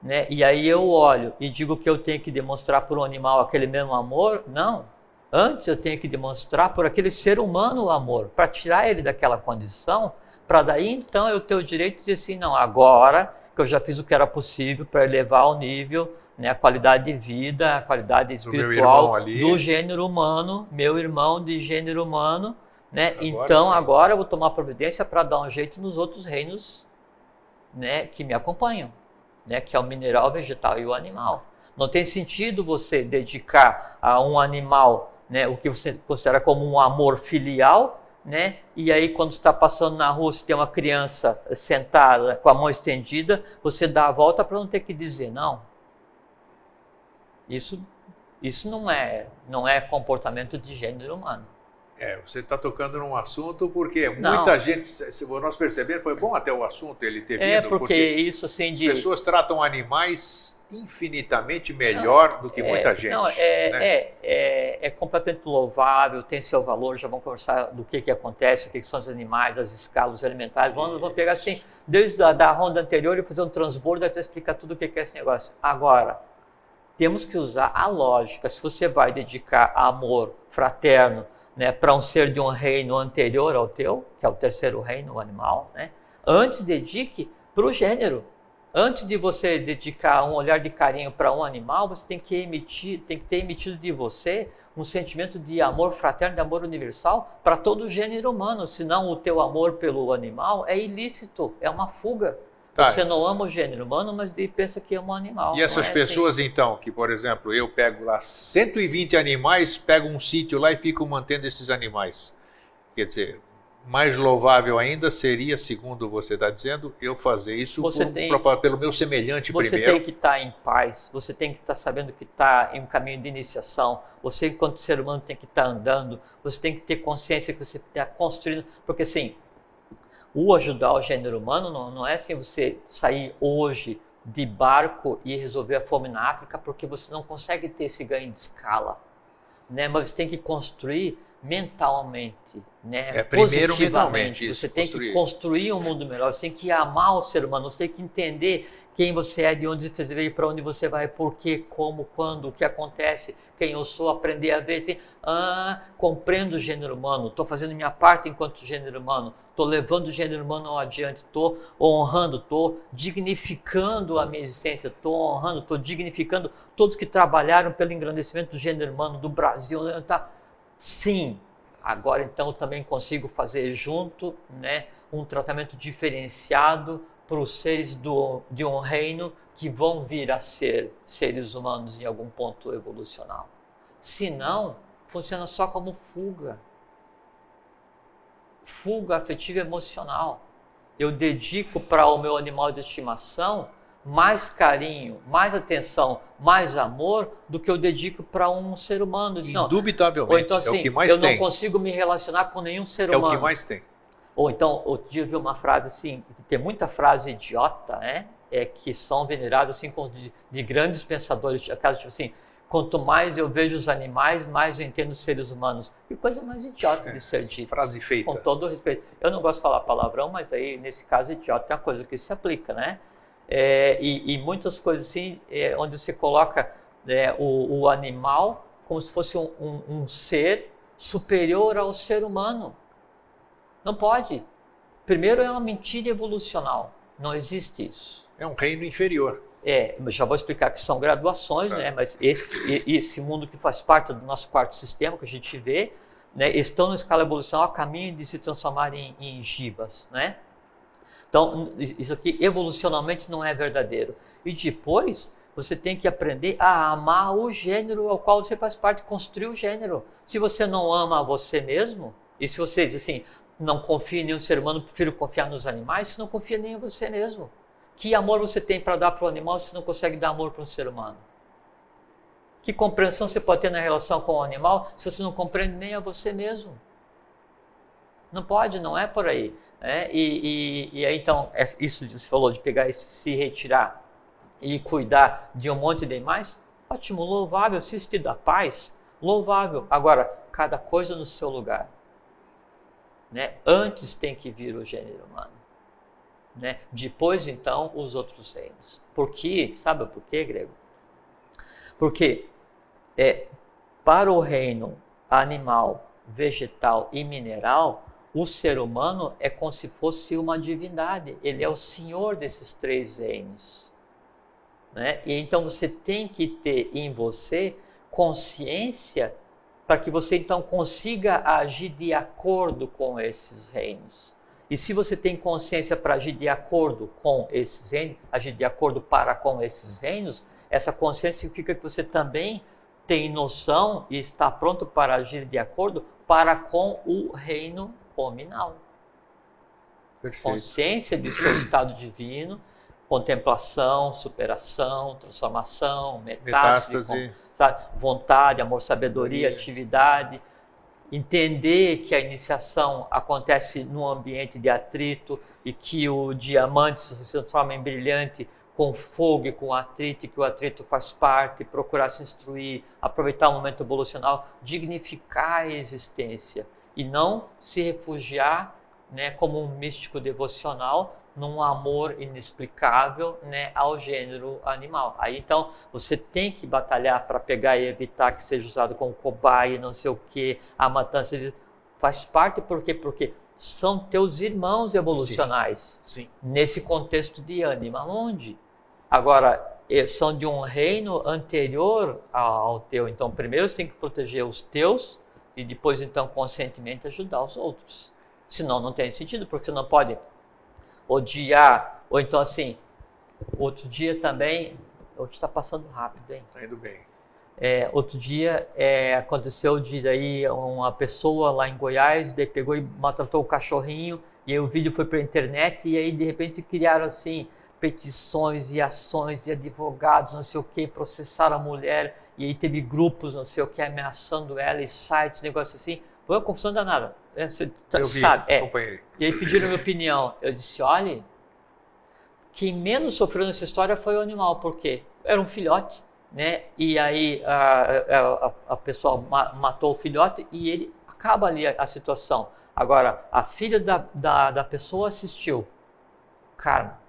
né? E aí eu olho e digo que eu tenho que demonstrar por um animal aquele mesmo amor? Não. Antes eu tenho que demonstrar por aquele ser humano o amor, para tirar ele daquela condição, para daí então eu ter o direito de dizer assim: não, agora que eu já fiz o que era possível para elevar ao nível, né, a qualidade de vida, a qualidade espiritual do gênero humano, meu irmão de gênero humano, né? Então agora eu vou tomar providência para dar um jeito nos outros reinos, né, que me acompanham, né, que é o mineral, o vegetal e o animal. Não tem sentido você dedicar a um animal, né, o que você considera como um amor filial, né, e aí quando você está passando na rua, se tem uma criança sentada com a mão estendida, você dá a volta para não ter que dizer não. Isso não é comportamento de gênero humano. Você está tocando num assunto porque muita gente, se nós perceber, foi bom até o assunto ele ter vindo, porque isso assim as pessoas tratam animais infinitamente melhor do que muita gente. Não, é completamente louvável, tem seu valor. Já vamos conversar do que acontece, o que são os animais, as escalas alimentares. Vamos pegar assim, desde a ronda anterior e fazer um transbordo até explicar tudo o que é esse negócio. Agora, temos que usar a lógica. Se você vai dedicar amor fraterno, né, para um ser de um reino anterior ao teu, que é o terceiro reino, o animal, né, antes dedique para o gênero. Antes de você dedicar um olhar de carinho para um animal, você tem que ter emitido de você um sentimento de amor fraterno, de amor universal para todo o gênero humano. Senão o teu amor pelo animal é ilícito, é uma fuga. Você não ama o gênero humano, mas pensa que ama um animal. E essas pessoas, assim, então, que, por exemplo, eu pego lá 120 animais, pego um sítio lá e fico mantendo esses animais. Quer dizer, mais louvável ainda seria, segundo você está dizendo, eu fazer isso pelo meu semelhante primeiro. Você tem que estar em paz, você tem que estar sabendo que está em um caminho de iniciação, você, enquanto ser humano, tem que estar andando, você tem que ter consciência que você está construindo, porque assim, o ajudar o gênero humano não é assim você sair hoje de barco e resolver a fome na África, porque você não consegue ter esse ganho de escala, né? Mas você tem que construir mentalmente, né? Primeiro mentalmente. Você tem que construir um mundo melhor, você tem que amar o ser humano, você tem que entender quem você é, de onde você veio, para onde você vai, por quê, como, quando, o que acontece, quem eu sou, aprender a ver, compreendo o gênero humano, estou fazendo minha parte enquanto gênero humano, estou levando o gênero humano adiante, estou honrando, estou dignificando a minha existência, estou honrando, estou dignificando todos que trabalharam pelo engrandecimento do gênero humano do Brasil. Sim, agora então eu também consigo fazer junto, né, um tratamento diferenciado para os seres de um reino que vão vir a ser seres humanos em algum ponto evolucional. Se não, funciona só como fuga. Fuga afetiva e emocional. Eu dedico para o meu animal de estimação mais carinho, mais atenção, mais amor do que eu dedico para um ser humano. Indubitavelmente, ou então, assim, é o que mais tem. Eu não consigo me relacionar com nenhum ser humano. É o que mais tem. Ou então, outro dia eu vi uma frase assim, tem muita frase idiota, né? Que são veneradas assim, de grandes pensadores, tipo assim, quanto mais eu vejo os animais, mais eu entendo os seres humanos. Que coisa mais idiota de ser dita. Frase feita. Com todo o respeito. Eu não gosto de falar palavrão, mas aí, nesse caso, idiota é uma coisa que se aplica, né? E muitas coisas assim, onde você coloca o animal como se fosse um ser superior ao ser humano. Não pode. Primeiro, é uma mentira evolucional. Não existe isso. É um reino inferior. Já vou explicar que são graduações, né? Mas esse mundo que faz parte do nosso quarto sistema, que a gente vê, né, estão na escala evolucional a caminho de se transformarem em gibas, né? Então, isso aqui evolucionalmente não é verdadeiro. E depois, você tem que aprender a amar o gênero ao qual você faz parte, construir o gênero. Se você não ama você mesmo, e se você diz assim, não confia em nenhum ser humano, prefiro confiar nos animais, você não confia nem em você mesmo. Que amor você tem para dar para o animal se não consegue dar amor para um ser humano? Que compreensão você pode ter na relação com o animal se você não compreende nem a você mesmo? Não pode, não é por aí. E aí então, isso que você falou de pegar se retirar e cuidar de um monte de animais, ótimo, louvável, se isso te dá paz, louvável. Agora, cada coisa no seu lugar. Antes tem que vir o gênero humano. Depois, então, os outros reinos. Por quê? Sabe por quê, Grego? Porque para o reino animal, vegetal e mineral, o ser humano é como se fosse uma divindade. Ele é o senhor desses 3 reinos. E então você tem que ter em você consciência para que você então consiga agir de acordo com esses reinos. E se você tem consciência para agir de acordo com esses reinos, agir de acordo para com esses reinos, essa consciência significa que você também tem noção e está pronto para agir de acordo para com o reino nominal. Perfeito. Consciência de seu estado divino, contemplação, superação, transformação, metástase. Vontade, amor, sabedoria, atividade. Entender que a iniciação acontece num ambiente de atrito e que o diamante se transforma em brilhante com fogo e com atrito, e que o atrito faz parte, procurar se instruir, aproveitar o momento evolucional, dignificar a existência e não se refugiar como um místico devocional num amor inexplicável ao gênero animal. Aí então você tem que batalhar para pegar e evitar que seja usado como cobaia, não sei o que, a matança faz parte, por quê? Porque são teus irmãos evolucionais. Sim. Nesse contexto de ânima. Onde? Agora, eles são de um reino anterior ao teu. Então primeiro você tem que proteger os teus e depois então conscientemente ajudar os outros. Senão não tem sentido, porque você não pode odiar, ou então assim, outro dia também, hoje está passando rápido, hein? Está indo bem. Outro dia aconteceu de daí uma pessoa lá em Goiás, daí pegou e maltratou o cachorrinho, e aí o vídeo foi para a internet, e aí de repente criaram assim, petições e ações de advogados, não sei o que, processaram a mulher, e aí teve grupos, não sei o que, ameaçando ela, e sites, negócio assim, foi uma confusão danada. Você sabe, acompanhei. E aí pediram minha opinião. Eu disse, olha, quem menos sofreu nessa história foi o animal, porque era um filhote, e aí a pessoa matou o filhote e ele acaba ali a situação. Agora, a filha da pessoa assistiu. Karma.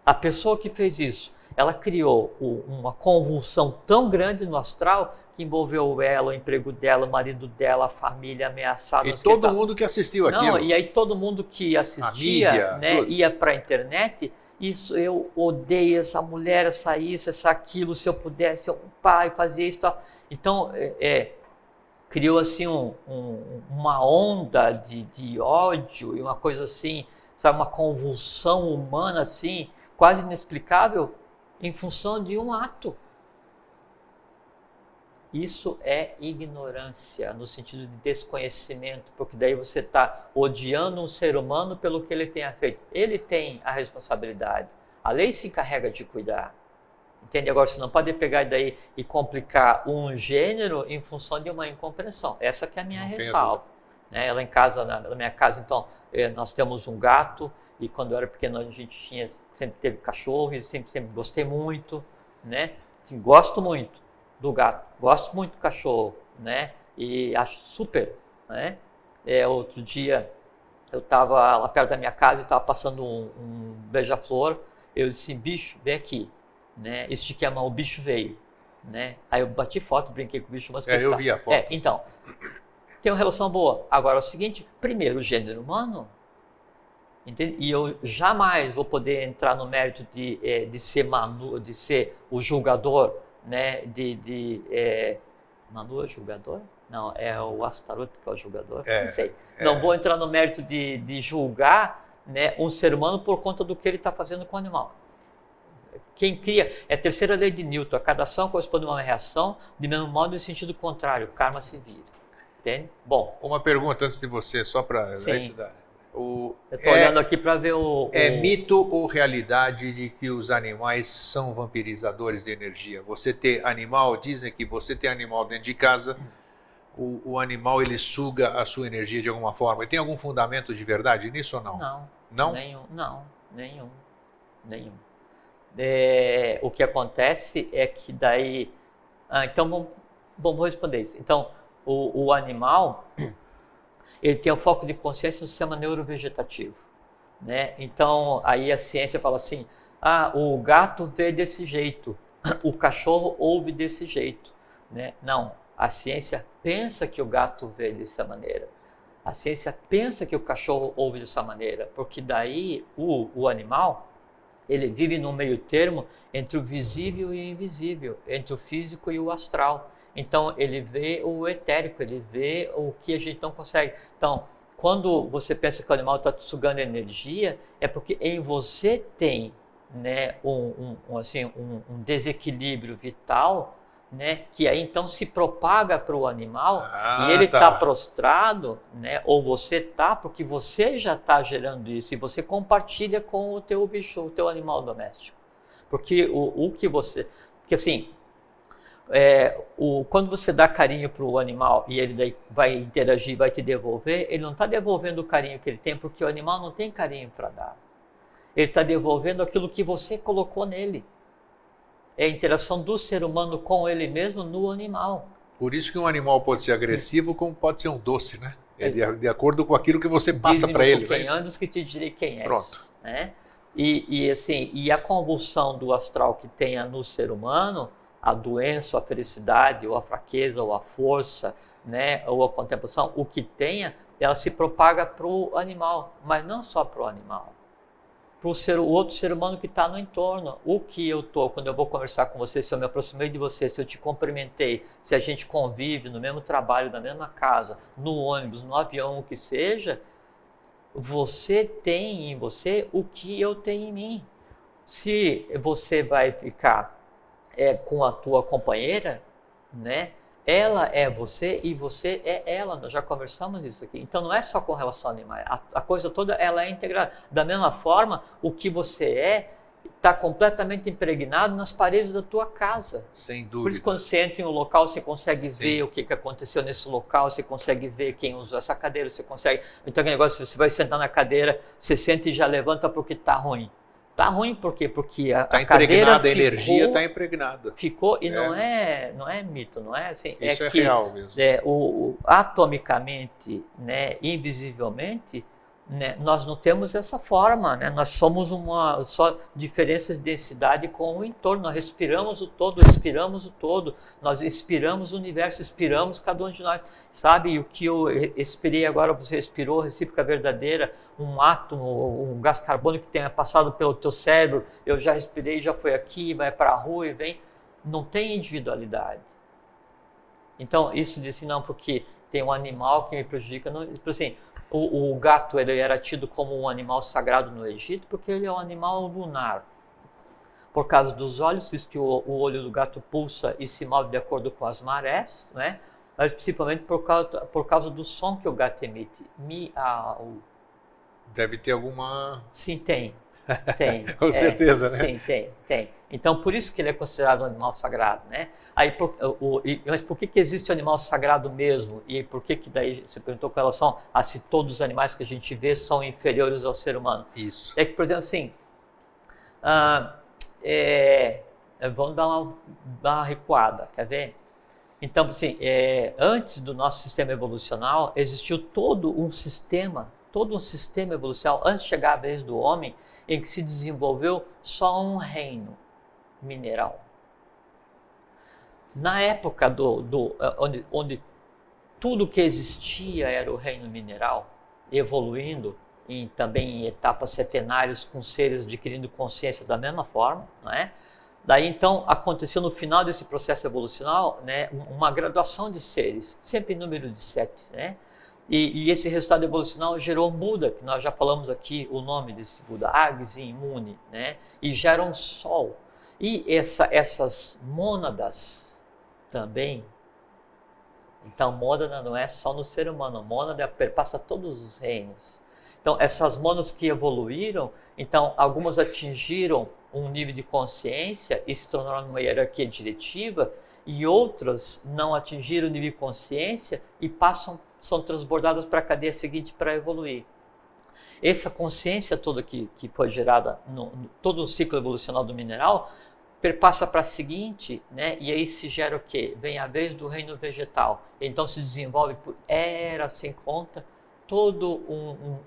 A pessoa que fez isso, ela criou uma convulsão tão grande no astral que envolveu ela, o emprego dela, o marido dela, a família ameaçada. E todo mundo que assistiu aquilo. Não, e aí todo mundo que assistia, ia para a internet, isso, eu odeio essa mulher, essa isso, essa aquilo, se eu pudesse, o pai fazia isso. Tal. Então, criou assim uma onda de ódio e uma coisa assim, sabe, uma convulsão humana assim, quase inexplicável, em função de um ato. Isso é ignorância, no sentido de desconhecimento, porque daí você está odiando um ser humano pelo que ele tenha feito. Ele tem a responsabilidade. A lei se encarrega de cuidar. Entende? Agora, você não pode pegar daí e complicar um gênero em função de uma incompreensão. Essa que é a minha ressalva. Lá em casa, na minha casa, então, nós temos um gato, e quando eu era pequeno a gente sempre teve cachorro, e sempre gostei muito, Assim, gosto muito do gato, gosto muito do cachorro, E acho super, outro dia eu estava lá perto da minha casa e estava passando um beija-flor, eu disse, bicho, vem aqui, Estiquei a mão, o bicho veio, Aí eu bati foto, brinquei com o bicho, mas eu vi a foto. Então, tem uma relação boa. Agora é o seguinte, primeiro o gênero humano, entende? E eu jamais vou poder entrar no mérito de ser o julgador, Manu é julgador? Não, é o Astaroth que é o julgador? Não sei. Não vou entrar no mérito de julgar um ser humano por conta do que ele está fazendo com o animal. Quem cria é a terceira lei de Newton. A cada ação corresponde a uma reação, de mesmo modo em sentido contrário. O karma se vira. Entende? Bom. Uma pergunta antes de você, só para... Eu estou olhando aqui para ver É mito ou realidade de que os animais são vampirizadores de energia? Você ter animal, dizem que você ter animal dentro de casa, o animal ele suga a sua energia de alguma forma. E tem algum fundamento de verdade nisso ou não? Não. Não? Nenhum. O que acontece é que daí... então, vamos responder isso. Então, o animal, ele tem o foco de consciência no sistema neurovegetativo, né? Então, aí a ciência fala assim, o gato vê desse jeito, o cachorro ouve desse jeito, né? Não, a ciência pensa que o gato vê dessa maneira. A ciência pensa que o cachorro ouve dessa maneira, porque daí o animal, ele vive num meio termo entre o visível e o invisível, entre o físico e o astral. Então, ele vê o etérico, ele vê o que a gente não consegue. Então, quando você pensa que o animal está sugando energia, é porque em você tem, né, um desequilíbrio vital, né, que aí então se propaga para o animal e ele está prostrado, né, ou você está, porque você já está gerando isso e você compartilha com o teu bicho, o teu animal doméstico. Porque porque assim, quando você dá carinho para o animal e ele daí vai interagir, vai te devolver, ele não está devolvendo o carinho que ele tem, porque o animal não tem carinho para dar. Ele está devolvendo aquilo que você colocou nele. É a interação do ser humano com ele mesmo no animal. Por isso que um animal pode ser agressivo, como pode ser um doce, né? É de acordo com aquilo que você passa para ele. Quem andas que te direi quem és. Pronto. Né? E a convulsão do astral que tenha no ser humano, a doença, ou a felicidade, ou a fraqueza, ou a força, né, ou a contemplação, o que tenha, ela se propaga para o animal, mas não só para o animal. Para o outro ser humano que está no entorno. O que eu estou, quando eu vou conversar com você, se eu me aproximei de você, se eu te cumprimentei, se a gente convive no mesmo trabalho, na mesma casa, no ônibus, no avião, o que seja, você tem em você o que eu tenho em mim. Se você vai ficar com a tua companheira, né? Ela é você e você é ela. Nós já conversamos isso aqui. Então não é só com relação a animais. A coisa toda ela é integrada. Da mesma forma, o que você está completamente impregnado nas paredes da tua casa. Sem dúvida. Por isso, quando você entra em um local, você consegue ver o que aconteceu nesse local, você consegue ver quem usou essa cadeira, você consegue... Então, aquele negócio, você vai sentar na cadeira, você senta e já levanta porque está ruim. Está ruim por quê? Porque a cadeira a energia está impregnada. Ficou, e não é mito, não é assim. Isso é real mesmo. Atomicamente, né, invisivelmente, né, nós não temos essa forma, né? Nós somos só diferenças de densidade com o entorno. Nós respiramos o todo, expiramos o todo. Nós inspiramos o universo, expiramos cada um de nós. Sabe, e o que eu expirei agora, você expirou, recíproca verdadeira, um átomo, um gás carbônico que tenha passado pelo teu cérebro, eu já respirei, já foi aqui, vai para a rua e vem. Não tem individualidade. Então, isso disse não, porque tem um animal que me prejudica. Não, assim, o gato ele era tido como um animal sagrado no Egito porque ele é um animal lunar. Por causa dos olhos, visto que o olho do gato pulsa e se move de acordo com as marés, né? Mas principalmente por causa do som que o gato emite. Miau. Deve ter alguma... Sim, tem. Com certeza, né? Sim, tem. Então, por isso que ele é considerado um animal sagrado, né? Mas por que existe o animal sagrado mesmo? E por que daí, você perguntou com relação a se todos os animais que a gente vê são inferiores ao ser humano? Isso. É que, por exemplo, assim, vamos dar uma recuada, quer ver? Então, assim, antes do nosso sistema evolucional, existiu todo um sistema evolucional, antes de chegar a vez do homem, em que se desenvolveu só um reino mineral. Na época onde tudo que existia era o reino mineral, evoluindo também em etapas setenárias com seres adquirindo consciência da mesma forma, não é? Daí então aconteceu no final desse processo evolucional, né, uma graduação de seres, sempre em número de 7, né? E esse resultado evolucional gerou Buda, que nós já falamos aqui o nome desse Buda, Agzi Muni, né? E gera um sol. E essas mônadas também, então mônada não é só no ser humano, mônada perpassa todos os reinos. Então, essas monas que evoluíram, então, algumas atingiram um nível de consciência e se tornaram uma hierarquia diretiva, e outras não atingiram o nível de consciência e são transbordadas para a cadeia seguinte para evoluir. Essa consciência toda que foi gerada no todo o ciclo evolucional do mineral perpassa para a seguinte, né? E aí se gera o quê? Vem a vez do reino vegetal. Então se desenvolve por era sem conta todo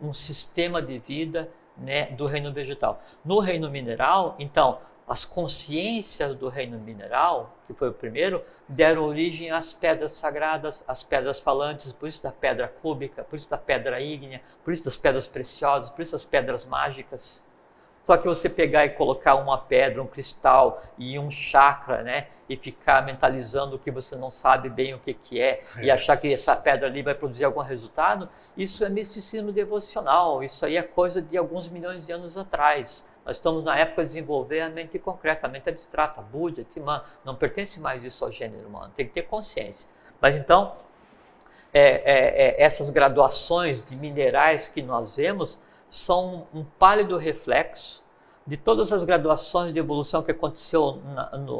um sistema de vida, né, do reino vegetal. No reino mineral, então, as consciências do reino mineral, que foi o primeiro, deram origem às pedras sagradas, às pedras falantes, por isso da pedra cúbica, por isso da pedra ígnea, por isso das pedras preciosas, por isso das pedras mágicas. Só que você pegar e colocar uma pedra, um cristal e um chakra, né, e ficar mentalizando o que você não sabe bem o que é, e achar que essa pedra ali vai produzir algum resultado, isso é misticismo devocional, isso aí é coisa de alguns milhões de anos atrás. Nós estamos na época de desenvolver a mente concreta, a mente abstrata, Buda, Timã, não pertence mais isso ao gênero humano, tem que ter consciência. Mas então, essas graduações de minerais que nós vemos são um pálido reflexo de todas as graduações de evolução que aconteceu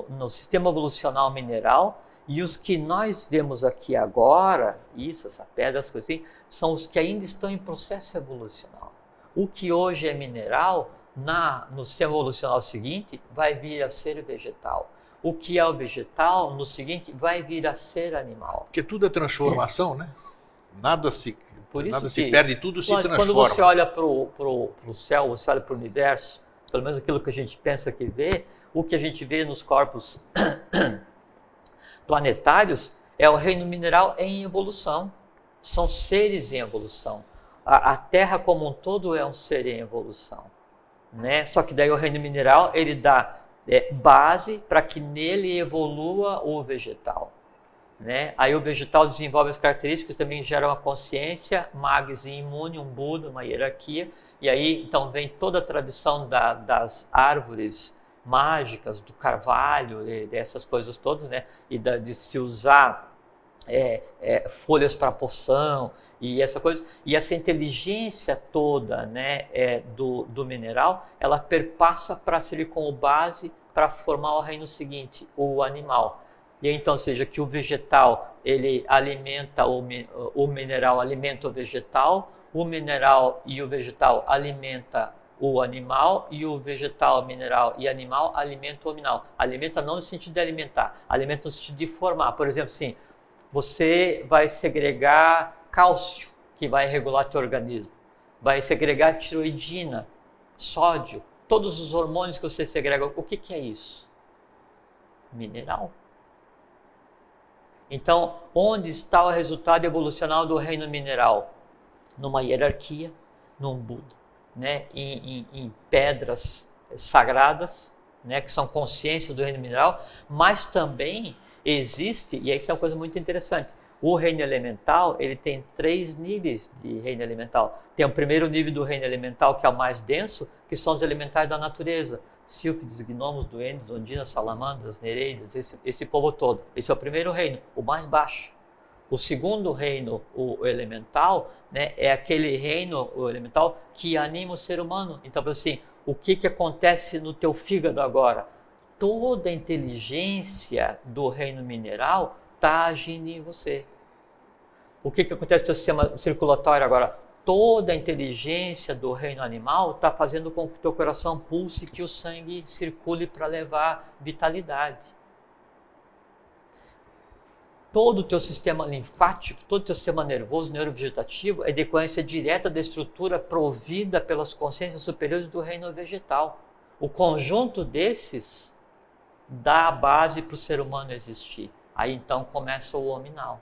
no sistema evolucional mineral, e os que nós vemos aqui agora, essa pedra, as coisas assim, são os que ainda estão em processo evolucional. O que hoje é mineral, no sistema evolucional seguinte, vai vir a ser vegetal. O que é o vegetal, no seguinte, vai vir a ser animal. Porque tudo é transformação, né? Nada se perde, tudo se transforma. Quando você olha para o céu, você olha para o universo, pelo menos aquilo que a gente pensa que vê, o que a gente vê nos corpos planetários é o reino mineral em evolução. São seres em evolução. A Terra como um todo é um ser em evolução, né? Só que daí o reino mineral, ele dá base para que nele evolua o vegetal, né? Aí o vegetal desenvolve as características, também gera uma consciência, magos e imune, um Buda, uma hierarquia, e aí então vem toda a tradição das árvores mágicas, do carvalho, dessas coisas todas, né? E de se usar folhas para poção e essa coisa, e essa inteligência toda, né, do mineral, ela perpassa para servir como base para formar o reino seguinte, o animal. E então, seja que o vegetal, ele alimenta o mineral, alimenta o vegetal, o mineral e o vegetal alimenta o animal, e o vegetal, mineral e animal alimenta o mineral. Alimenta não no sentido de alimentar, alimenta no sentido de formar. Por exemplo, assim, você vai segregar cálcio, que vai regular teu organismo. Vai segregar tiroidina, sódio, todos os hormônios que você segrega. O que é isso? Mineral. Então, onde está o resultado evolucional do reino mineral? Numa hierarquia, num Buda, né? Em pedras sagradas, né? Que são consciências do reino mineral, mas também existe, e aí tem uma coisa muito interessante, o reino elemental, ele tem 3 níveis de reino elemental. Tem o primeiro nível do reino elemental, que é o mais denso, que são os elementais da natureza. Sílfides, gnomos, duendes, ondinas, salamandras, nereidas, esse povo todo. Esse é o primeiro reino, o mais baixo. O segundo reino, o elemental, né, é aquele reino, o elemental, que anima o ser humano. Então, assim, o que acontece no teu fígado agora? Toda a inteligência do reino mineral está agindo em você. O que acontece no teu sistema circulatório agora? Toda a inteligência do reino animal está fazendo com que o teu coração pulse e que o sangue circule para levar vitalidade. Todo o teu sistema linfático, todo o teu sistema nervoso, neurovegetativo é decorrência direta da estrutura provida pelas consciências superiores do reino vegetal. O conjunto desses dá a base para o ser humano existir. Aí então começa o hominal.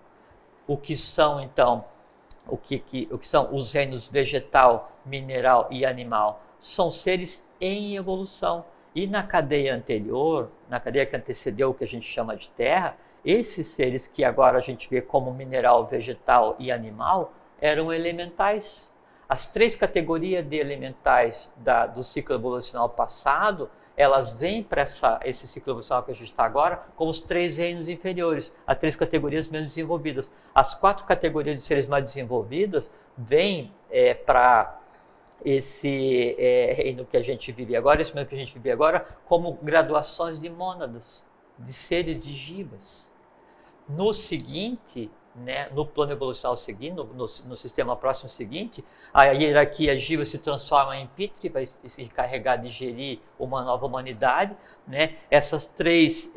O que são então, o que são os reinos vegetal, mineral e animal? São seres em evolução. E na cadeia anterior, na cadeia que antecedeu o que a gente chama de terra, esses seres que agora a gente vê como mineral, vegetal e animal, eram elementais. As 3 categorias de elementais do ciclo evolucional passado, elas vêm para esse ciclo evolucional que a gente está agora como os 3 reinos inferiores, as 3 categorias menos desenvolvidas. As 4 categorias de seres mais desenvolvidas vêm para esse reino que a gente vive agora, esse mundo que a gente vive agora, como graduações de mônadas, de seres de jivas. No seguinte, né, no plano evolucional seguinte, no sistema próximo seguinte, a hierarquia jiva se transforma em Pitri, vai se encarregar de gerir uma nova humanidade, né? Essas três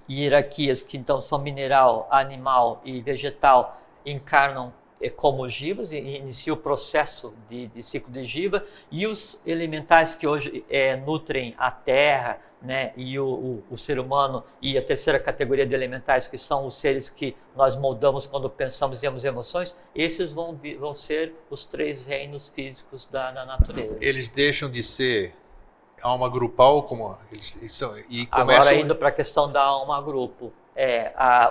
hierarquias, que então são mineral, animal e vegetal, encarnam como jivas, e inicia o processo de ciclo de jiva, e os elementais que hoje nutrem a terra, né, e o ser humano, e a terceira categoria de elementais, que são os seres que nós moldamos quando pensamos e temos emoções, esses vão ser os três reinos físicos da natureza. Eles deixam de ser alma grupal, como eles são, e começam... Agora, indo para a questão da alma grupo,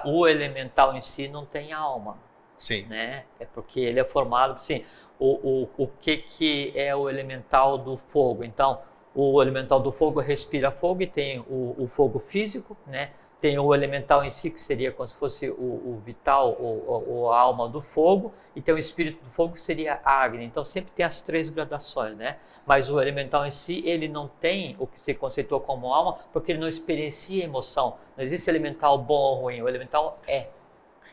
o elemental em si não tem alma. Sim. Né? É porque ele é formado, assim, o que é o elemental do fogo? Então, o elemental do fogo respira fogo, e tem o fogo físico, né? Tem o elemental em si, que seria como se fosse o vital, ou a alma do fogo, e tem o espírito do fogo, que seria a Agni. Então, sempre tem as três gradações, né? Mas o elemental em si, ele não tem o que se conceitua como alma, porque ele não experiencia emoção. Não existe elemental bom ou ruim, o elemental é.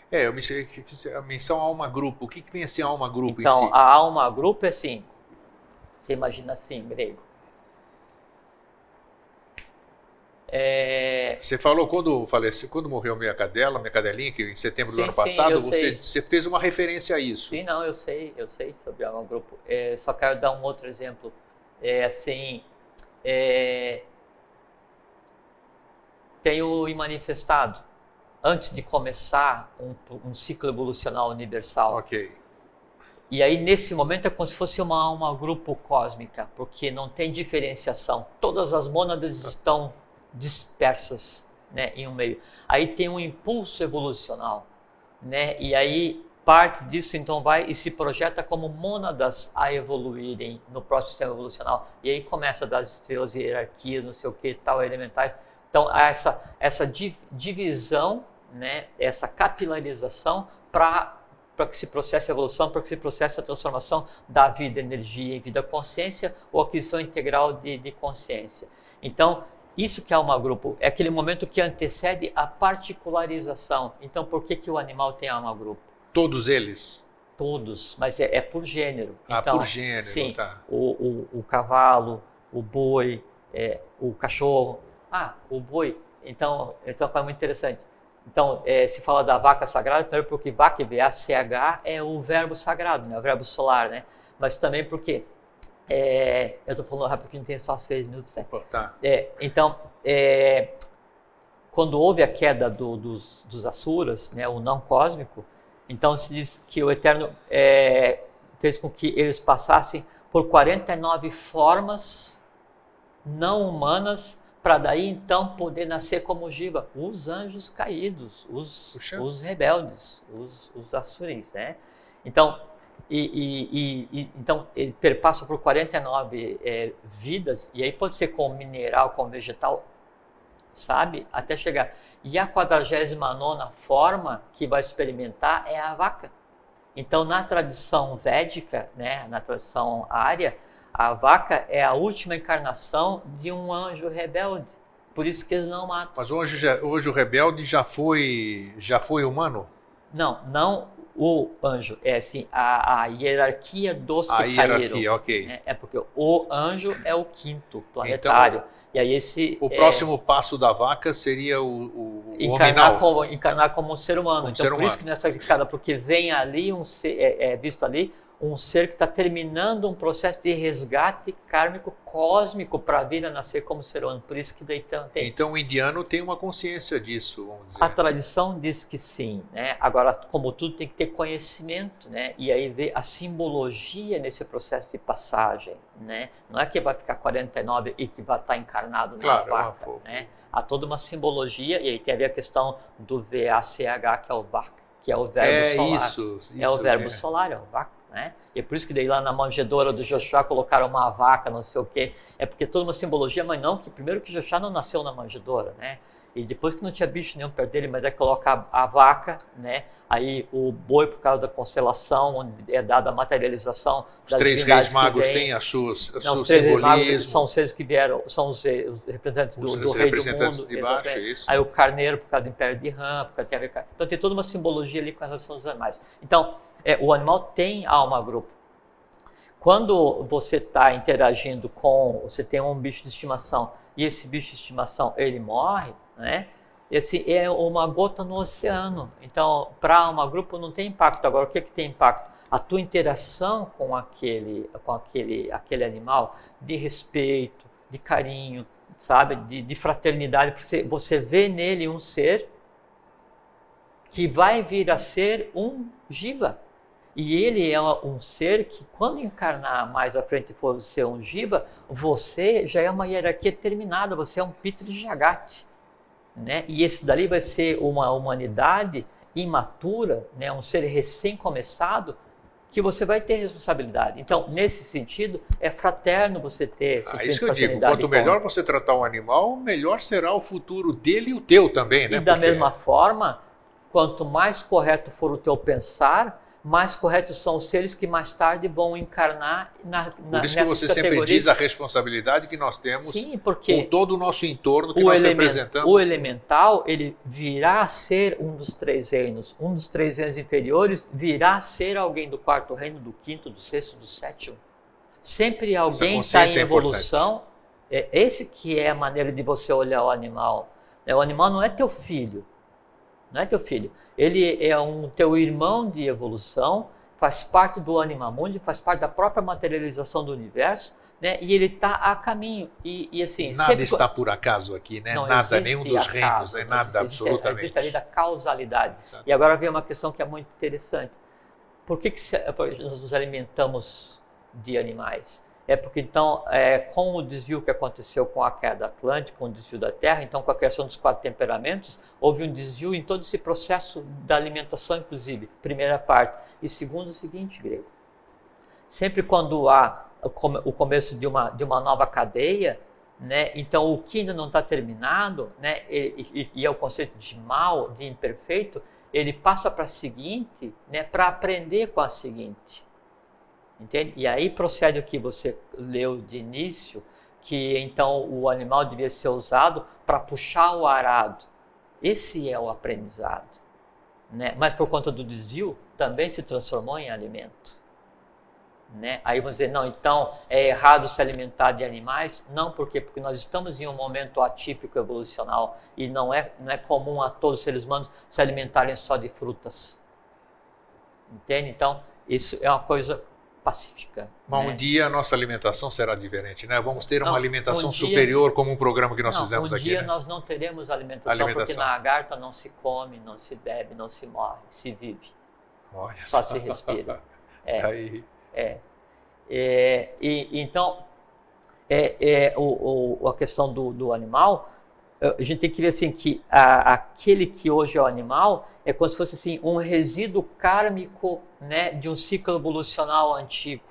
Eu fiz a menção a alma grupo. O que vem a ser alma grupo então, em si? A alma grupo é assim, você imagina assim, grego. Você falou quando morreu minha cadelinha, que em setembro do ano passado, você fez uma referência a isso. Sim, não, eu sei sobre a alma grupo. Só quero dar um outro exemplo. Tem o imanifestado. Antes de começar um ciclo evolucional universal. Ok. E aí, nesse momento, é como se fosse uma alma grupo cósmica, porque não tem diferenciação. Todas as mônadas estão dispersas, né, em um meio. Aí tem um impulso evolucional, né, e aí parte disso então vai e se projeta como mônadas a evoluírem no próximo sistema evolucional. E aí começa das estrelas, hierarquias, não sei o que, tal, elementais. Então, essa divisão, né, essa capilarização para que se processe a evolução, para que se processe a transformação da vida, energia em vida consciência, ou aquisição integral de consciência. Então, isso que é alma grupo, é aquele momento que antecede a particularização. Então, por que o animal tem alma grupo? Todos eles? Todos, mas é por gênero. Então, por gênero, sim, tá. O cavalo, o boi, o cachorro. O boi. Então é muito interessante. Então, se fala da vaca sagrada, primeiro porque vaca, V-A-C-H, é o verbo sagrado, né? O verbo solar, né? Mas também porque, eu estou falando rápido porque não tem só 6 minutos, né? Tá. Então, quando houve a queda dos Asuras, né, o não cósmico, então se diz que o Eterno fez com que eles passassem por 49 formas não humanas, para daí então poder nascer como Jiva, os anjos caídos, os rebeldes, os Asuris, né? Então, então ele perpassa por 49 vidas, e aí pode ser como mineral, como vegetal, sabe? Até chegar. E a 49ª forma que vai experimentar é a vaca. Então, na tradição védica, né, na tradição ária, a vaca é a última encarnação de um anjo rebelde. Por isso que eles não matam. Mas hoje o rebelde já foi humano? Não o anjo. É assim, a hierarquia dos que caíram. A hierarquia, ok. É porque o anjo é o 5º planetário. Então, e aí o próximo passo da vaca seria o encarnar como um ser humano. Por isso que nessa clicada, porque vem ali visto ali um ser que está terminando um processo de resgate kármico cósmico para vir a nascer como ser humano. Por isso que daí tem. Então o indiano tem uma consciência disso, vamos dizer. A tradição diz que sim, né? Agora, como tudo, tem que ter conhecimento, né? E aí ver a simbologia nesse processo de passagem, né? Não é que vai ficar 49 e que vai estar encarnado na vaca, né? Há toda uma simbologia, e aí tem a ver a questão do VACH, que é o vaca, que é o verbo solar. Isso, é o verbo solar, é o vaca. Né? E é por isso que daí lá na manjedoura do Joshua colocaram uma vaca, não sei o quê. É porque toda uma simbologia, mas não, que primeiro que Joshua não nasceu na manjedoura, né? E depois que não tinha bicho nenhum perto dele, mas aí coloca a vaca, né? Aí o boi, por causa da constelação, onde é dada a materialização das três reis magos têm os seus três reis magos são os seres que vieram, são os representantes do rei do mundo. De baixo, isso. Aí o carneiro, por causa do império de Ram, porque tem a ver com... Então tem toda uma simbologia ali com relação aos animais. Então, o animal tem alma grupo. Quando você está interagindo você tem um bicho de estimação, e esse bicho de estimação, ele morre, né? Esse é uma gota no oceano. Então, para uma grupo não tem impacto. Agora, o que tem impacto? A tua interação com aquele animal, de respeito, de carinho, sabe? De fraternidade, porque você vê nele um ser que vai vir a ser um jiva. E ele é um ser que, quando encarnar mais à frente e for ser um jiva, você já é uma hierarquia terminada, você é um Pitri Jagat. Né? E esse dali vai ser uma humanidade imatura, né? Um ser recém-começado, que você vai ter responsabilidade. Então, nesse sentido, é fraterno você ter esse isso que eu digo, quanto melhor você tratar um animal, melhor será o futuro dele e o teu também. Né? E da mesma forma, quanto mais correto for o teu pensar, mais corretos são os seres que mais tarde vão encarnar Por isso que você sempre diz a responsabilidade que nós temos. Sim, porque com todo o nosso entorno que nós representamos. O elemental, ele virá a ser um dos três reinos inferiores, virá a ser alguém do quarto reino, do quinto, do sexto, do sétimo. Sempre alguém está em evolução. Esse que é a maneira de você olhar o animal. O animal não é teu filho. Não é teu filho. Ele é teu irmão de evolução, faz parte do Animamundi, faz parte da própria materialização do universo, né? E ele está a caminho. E assim, nada está por acaso aqui, né? Nada, nenhum dos reinos, né? Nada, absolutamente. Existe ali da causalidade. Exato. E agora vem uma questão que é muito interessante. Por que nós nos alimentamos de animais? Porque então, com o desvio que aconteceu com a queda atlântica, com o desvio da Terra, então com a criação dos 4 temperamentos, houve um desvio em todo esse processo da alimentação, inclusive, primeira parte. E segundo, o seguinte, Grego, sempre quando há o começo de uma nova cadeia, né, então o que ainda não está terminado, né, e é o conceito de mal, de imperfeito, ele passa para a seguinte, né, para aprender com a seguinte. Entende? E aí procede o que você leu de início, que então o animal devia ser usado para puxar o arado. Esse é o aprendizado. Né? Mas por conta do desvio, também se transformou em alimento. Né? Aí vamos dizer, não, então é errado se alimentar de animais? Não, por quê? Porque nós estamos em um momento atípico evolucional e não é comum a todos os seres humanos se alimentarem só de frutas. Entende? Então, isso é uma coisa pacífica. Mas um dia a nossa alimentação será diferente, né? Vamos ter uma alimentação superior, como um programa que nós fizemos aqui. Um dia nós não teremos alimentação, porque na lagarta não se come, não se bebe, não se morre, se vive. Olha só se respira. Então, a questão do animal, a gente tem que ver assim, que aquele que hoje é o animal é como se fosse assim, um resíduo kármico, né, de um ciclo evolucional antigo.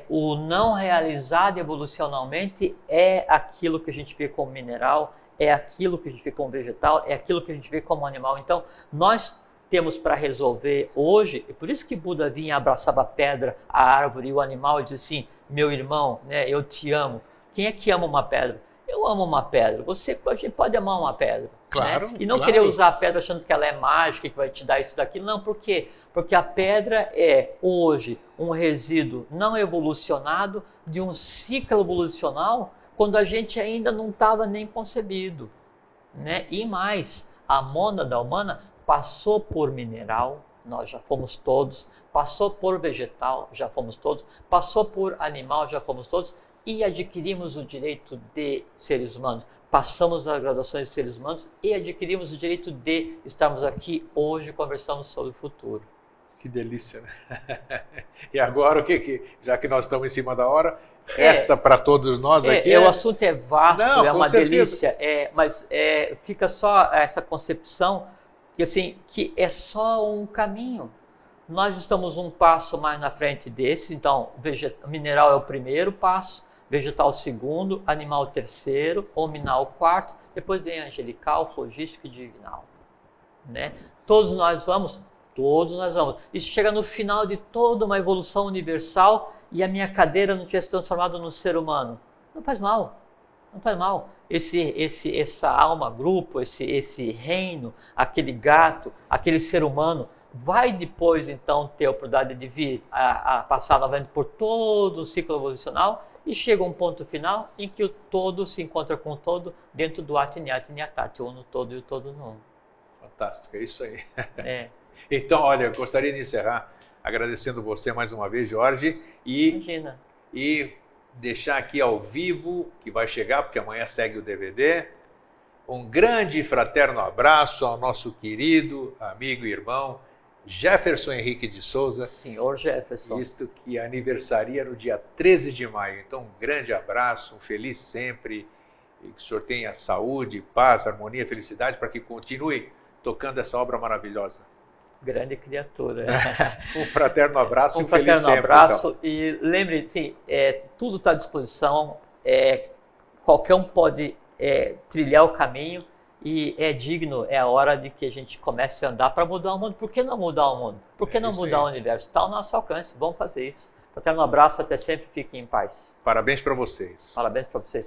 O não realizado evolucionalmente é aquilo que a gente vê como mineral, é aquilo que a gente vê como vegetal, é aquilo que a gente vê como animal. Então, nós temos para resolver hoje, e por isso que Buda vinha, abraçava a pedra, a árvore e o animal e dizia assim, meu irmão, né, eu te amo. Quem é que ama uma pedra? Eu amo uma pedra. A gente pode amar uma pedra. Claro. Né? E não querer usar a pedra achando que ela é mágica, que vai te dar isso daqui. Não, por quê? Porque a pedra é, hoje, um resíduo não evolucionado de um ciclo evolucional quando a gente ainda não estava nem concebido. Né? E mais, a mônada humana passou por mineral, nós já fomos todos, passou por vegetal, já fomos todos, passou por animal, já fomos todos, e adquirimos o direito de seres humanos. Passamos as graduações de seres humanos e adquirimos o direito de estarmos aqui hoje conversando sobre o futuro. Que delícia, né? E agora, já que nós estamos em cima da hora, resta para todos nós aqui... O assunto é vasto, é uma delícia, mas fica só essa concepção que é só um caminho. Nós estamos um passo mais na frente desse, então mineral é o primeiro passo, vegetal o segundo, animal o terceiro, hominal o quarto, depois vem angelical, flogístico e divinal. Né? Todos nós vamos. Isso chega no final de toda uma evolução universal e a minha cadeira não tinha se transformado no ser humano. Não faz mal. Não faz mal. Essa alma, grupo, esse reino, aquele gato, aquele ser humano, vai depois então ter a oportunidade de vir a passar novamente por todo o ciclo evolucional e chega um ponto final em que o todo se encontra com o todo dentro do Atnyat Nyatati, o no todo e o todo no um. Fantástico, é isso aí. É. Então, olha, eu gostaria de encerrar agradecendo você mais uma vez, Jorge, Imagina. E deixar aqui ao vivo, que vai chegar, porque amanhã segue o DVD, um grande e fraterno abraço ao nosso querido amigo e irmão Jefferson Henrique de Souza. Senhor Jefferson. Isto que aniversaria no dia 13 de maio. Então, um grande abraço, um feliz sempre, e que o senhor tenha saúde, paz, harmonia, felicidade, para que continue tocando essa obra maravilhosa. Grande criatura. Um fraterno abraço e um fraterno feliz sempre. Abraço. Então. E lembre-se, tudo está à disposição, qualquer um pode trilhar o caminho e é digno, é a hora de que a gente comece a andar para mudar o mundo. Por que não mudar o mundo? Por que não mudar o universo? Está ao nosso alcance, vamos fazer isso. Fraterno abraço, até sempre, fiquem em paz. Parabéns para vocês. Parabéns para vocês.